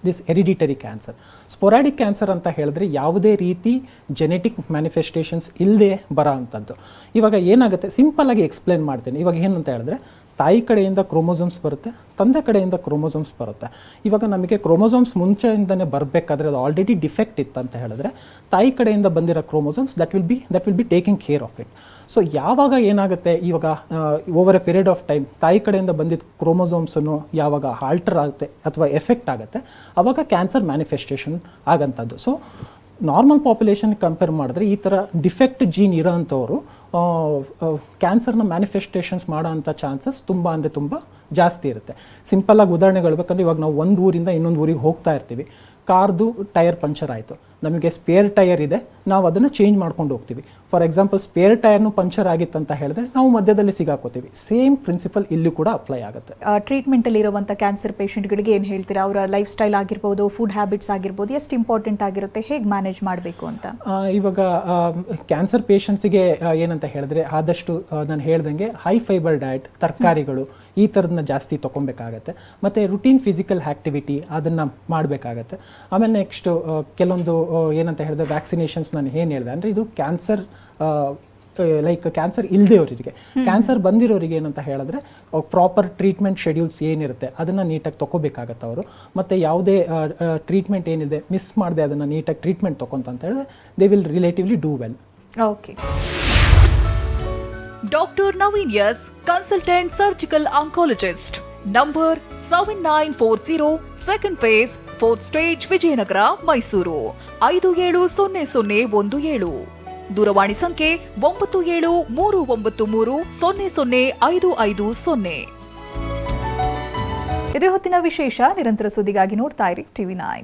this hereditary cancer. Sporadic cancer ಅಂತ ಹೇಳಿದ್ರೆ ಯಾವುದೇ ರೀತಿ ಜೆನೆಟಿಕ್ ಮ್ಯಾನಿಫೆಸ್ಟೇಷನ್ಸ್ ಇಲ್ಲದೆ ಬರೋ ಅಂಥದ್ದು. ಇವಾಗ ಏನಾಗುತ್ತೆ, ಸಿಂಪಲ್ಲಾಗಿ ಎಕ್ಸ್ಪ್ಲೇನ್ ಮಾಡ್ತೇನೆ. ಇವಾಗ ಏನಂತ ಹೇಳಿದ್ರೆ ತಾಯಿ ಕಡೆಯಿಂದ ಕ್ರೋಮೋಸೋಮ್ಸ್ ಬರುತ್ತೆ, ತಂದೆ ಕಡೆಯಿಂದ ಕ್ರೋಮೋಸೋಮ್ಸ್ ಬರುತ್ತೆ. ಇವಾಗ ನಮಗೆ ಕ್ರೋಮೋಸೋಮ್ಸ್ ಮುಂಚೆಯಿಂದನೇ ಬರಬೇಕಾದ್ರೆ ಅದು ಆಲ್ರೆಡಿ ಡಿಫೆಕ್ಟ್ ಇತ್ತು ಅಂತ ಹೇಳಿದ್ರೆ ತಾಯಿ ಕಡೆಯಿಂದ ಬಂದಿರೋ chromosomes that will be taking care of it. So ಯಾವಾಗ ಏನಾಗುತ್ತೆ, ಇವಾಗ over A period of time ತಾಯಿ ಕಡೆಯಿಂದ ಬಂದಿದ್ದ ಕ್ರೋಮೋಸೋಮ್ಸನ್ನು ಯಾವಾಗ ಆಲ್ಟರ್ ಆಗುತ್ತೆ ಅಥವಾ ಎಫೆಕ್ಟ್ ಆಗುತ್ತೆ ಆವಾಗ ಕ್ಯಾನ್ಸರ್ ಮ್ಯಾನಿಫೆಸ್ಟೇಷನ್ ಆಗಂಥದ್ದು. ಸೊ ನಾರ್ಮಲ್ ಪಾಪ್ಯುಲೇಷನ್ ಕಂಪೇರ್ ಮಾಡಿದ್ರೆ ಈ ಥರ ಡಿಫೆಕ್ಟ್ ಜೀನ್ ಇರೋ ಅಂಥವ್ರು ಕ್ಯಾನ್ಸರ್ನ ಮ್ಯಾನಿಫೆಸ್ಟೇಷನ್ಸ್ ಮಾಡೋ ಅಂಥ ಚಾನ್ಸಸ್ ತುಂಬ ಅಂದರೆ ತುಂಬ ಜಾಸ್ತಿ ಇರುತ್ತೆ. ಸಿಂಪಲ್ಲಾಗಿ ಉದಾಹರಣೆಗಳು ಹೇಳ್ಬೇಕಂದ್ರೆ ಇವಾಗ ನಾವು ಒಂದು ಊರಿಂದ ಇನ್ನೊಂದು ಊರಿಗೆ ಹೋಗ್ತಾ ಇರ್ತೀವಿ, ಕಾರ್ದು ಟೈರ್ ಪಂಚರ್ ಆಯಿತು, ನಮಗೆ ಸ್ಪೇರ್ ಟೈರ್ ಇದೆ, ನಾವು ಅದನ್ನು ಚೇಂಜ್ ಮಾಡ್ಕೊಂಡು ಹೋಗ್ತೀವಿ. ಫಾರ್ ಎಕ್ಸಾಂಪಲ್ ಸ್ಪೇರ್ ಟೈರ್ನು ಪಂಚರ್ ಆಗಿತ್ತಂತ ಹೇಳಿದ್ರೆ ನಾವು ಮಧ್ಯದಲ್ಲಿ ಸಿಗಾಕೋತೀವಿ. ಸೇಮ್ ಪ್ರಿನ್ಸಿಪಲ್ ಇಲ್ಲಿ ಕೂಡ ಅಪ್ಲೈ ಆಗುತ್ತೆ. ಟ್ರೀಟ್ಮೆಂಟಲ್ಲಿ ಇರುವಂಥ ಕ್ಯಾನ್ಸರ್ ಪೇಷಂಟ್ಗಳಿಗೆ ಏನು ಹೇಳ್ತೀರಾ? ಅವರ ಲೈಫ್ ಸ್ಟೈಲ್ ಆಗಿರ್ಬೋದು, ಫುಡ್ ಹ್ಯಾಬಿಟ್ಸ್ ಆಗಿರ್ಬೋದು, ಎಷ್ಟು ಇಂಪಾರ್ಟೆಂಟ್ ಆಗಿರುತ್ತೆ, ಹೇಗೆ ಮ್ಯಾನೇಜ್ ಮಾಡಬೇಕು ಅಂತ? ಇವಾಗ ಕ್ಯಾನ್ಸರ್ ಪೇಷಂಟ್ಸಿಗೆ ಏನಂತ ಹೇಳಿದ್ರೆ ಆದಷ್ಟು ನಾನು ಹೇಳ್ದಂಗೆ ಹೈ ಫೈಬರ್ ಡಯಟ್, ತರಕಾರಿಗಳು ಈ ಥರದನ್ನ ಜಾಸ್ತಿ ತೊಗೊಬೇಕಾಗತ್ತೆ. ಮತ್ತು ರುಟೀನ್ ಫಿಸಿಕಲ್ ಆ್ಯಕ್ಟಿವಿಟಿ ಅದನ್ನು ಮಾಡಬೇಕಾಗತ್ತೆ. ಆಮೇಲೆ ನೆಕ್ಸ್ಟು ಕೆಲವೊಂದು ಏನಂತ ಹೇಳಿದ್ರೆ ವ್ಯಾಕ್ಸಿನೇಷನ್ಸ್ ನಾನು ಏನು ಹೇಳಿದೆ ಅಂದರೆ ಇದು ಕ್ಯಾನ್ಸರ್ ಲೈಕ್ ಕ್ಯಾನ್ಸರ್ ಇಲ್ಲದೆಯವರಿಗೆ, ಕ್ಯಾನ್ಸರ್ ಬಂದಿರೋರಿಗೆ ಏನಂತ ಹೇಳಿದ್ರೆ ಪ್ರಾಪರ್ ಟ್ರೀಟ್ಮೆಂಟ್ ಶೆಡ್ಯೂಲ್ಸ್ ಏನಿರುತ್ತೆ ಅದನ್ನು ನೀಟಾಗಿ ತೊಗೋಬೇಕಾಗತ್ತೆ ಅವರು. ಮತ್ತು ಯಾವುದೇ ಟ್ರೀಟ್ಮೆಂಟ್ ಏನಿದೆ ಮಿಸ್ ಮಾಡದೆ ಅದನ್ನು ನೀಟಾಗಿ ಟ್ರೀಟ್ಮೆಂಟ್ ತೊಗೊಂತ ಅಂತ ಹೇಳಿದ್ರೆ they will relatively do well. Okay. Dr. Naveen S, Consultant Surgical Oncologist, number 7940, second phase, 4th stage, Vijayanagara, Mysuru, 570017. ದೂರವಾಣಿ ಸಂಖ್ಯೆ 9739300550. ಇದೇ ಹೊತ್ತಿನ ವಿಶೇಷ. ನಿರಂತರ ಸುದ್ದಿಗಾಗಿ ನೋಡ್ತಾ ಇರಿ TV9.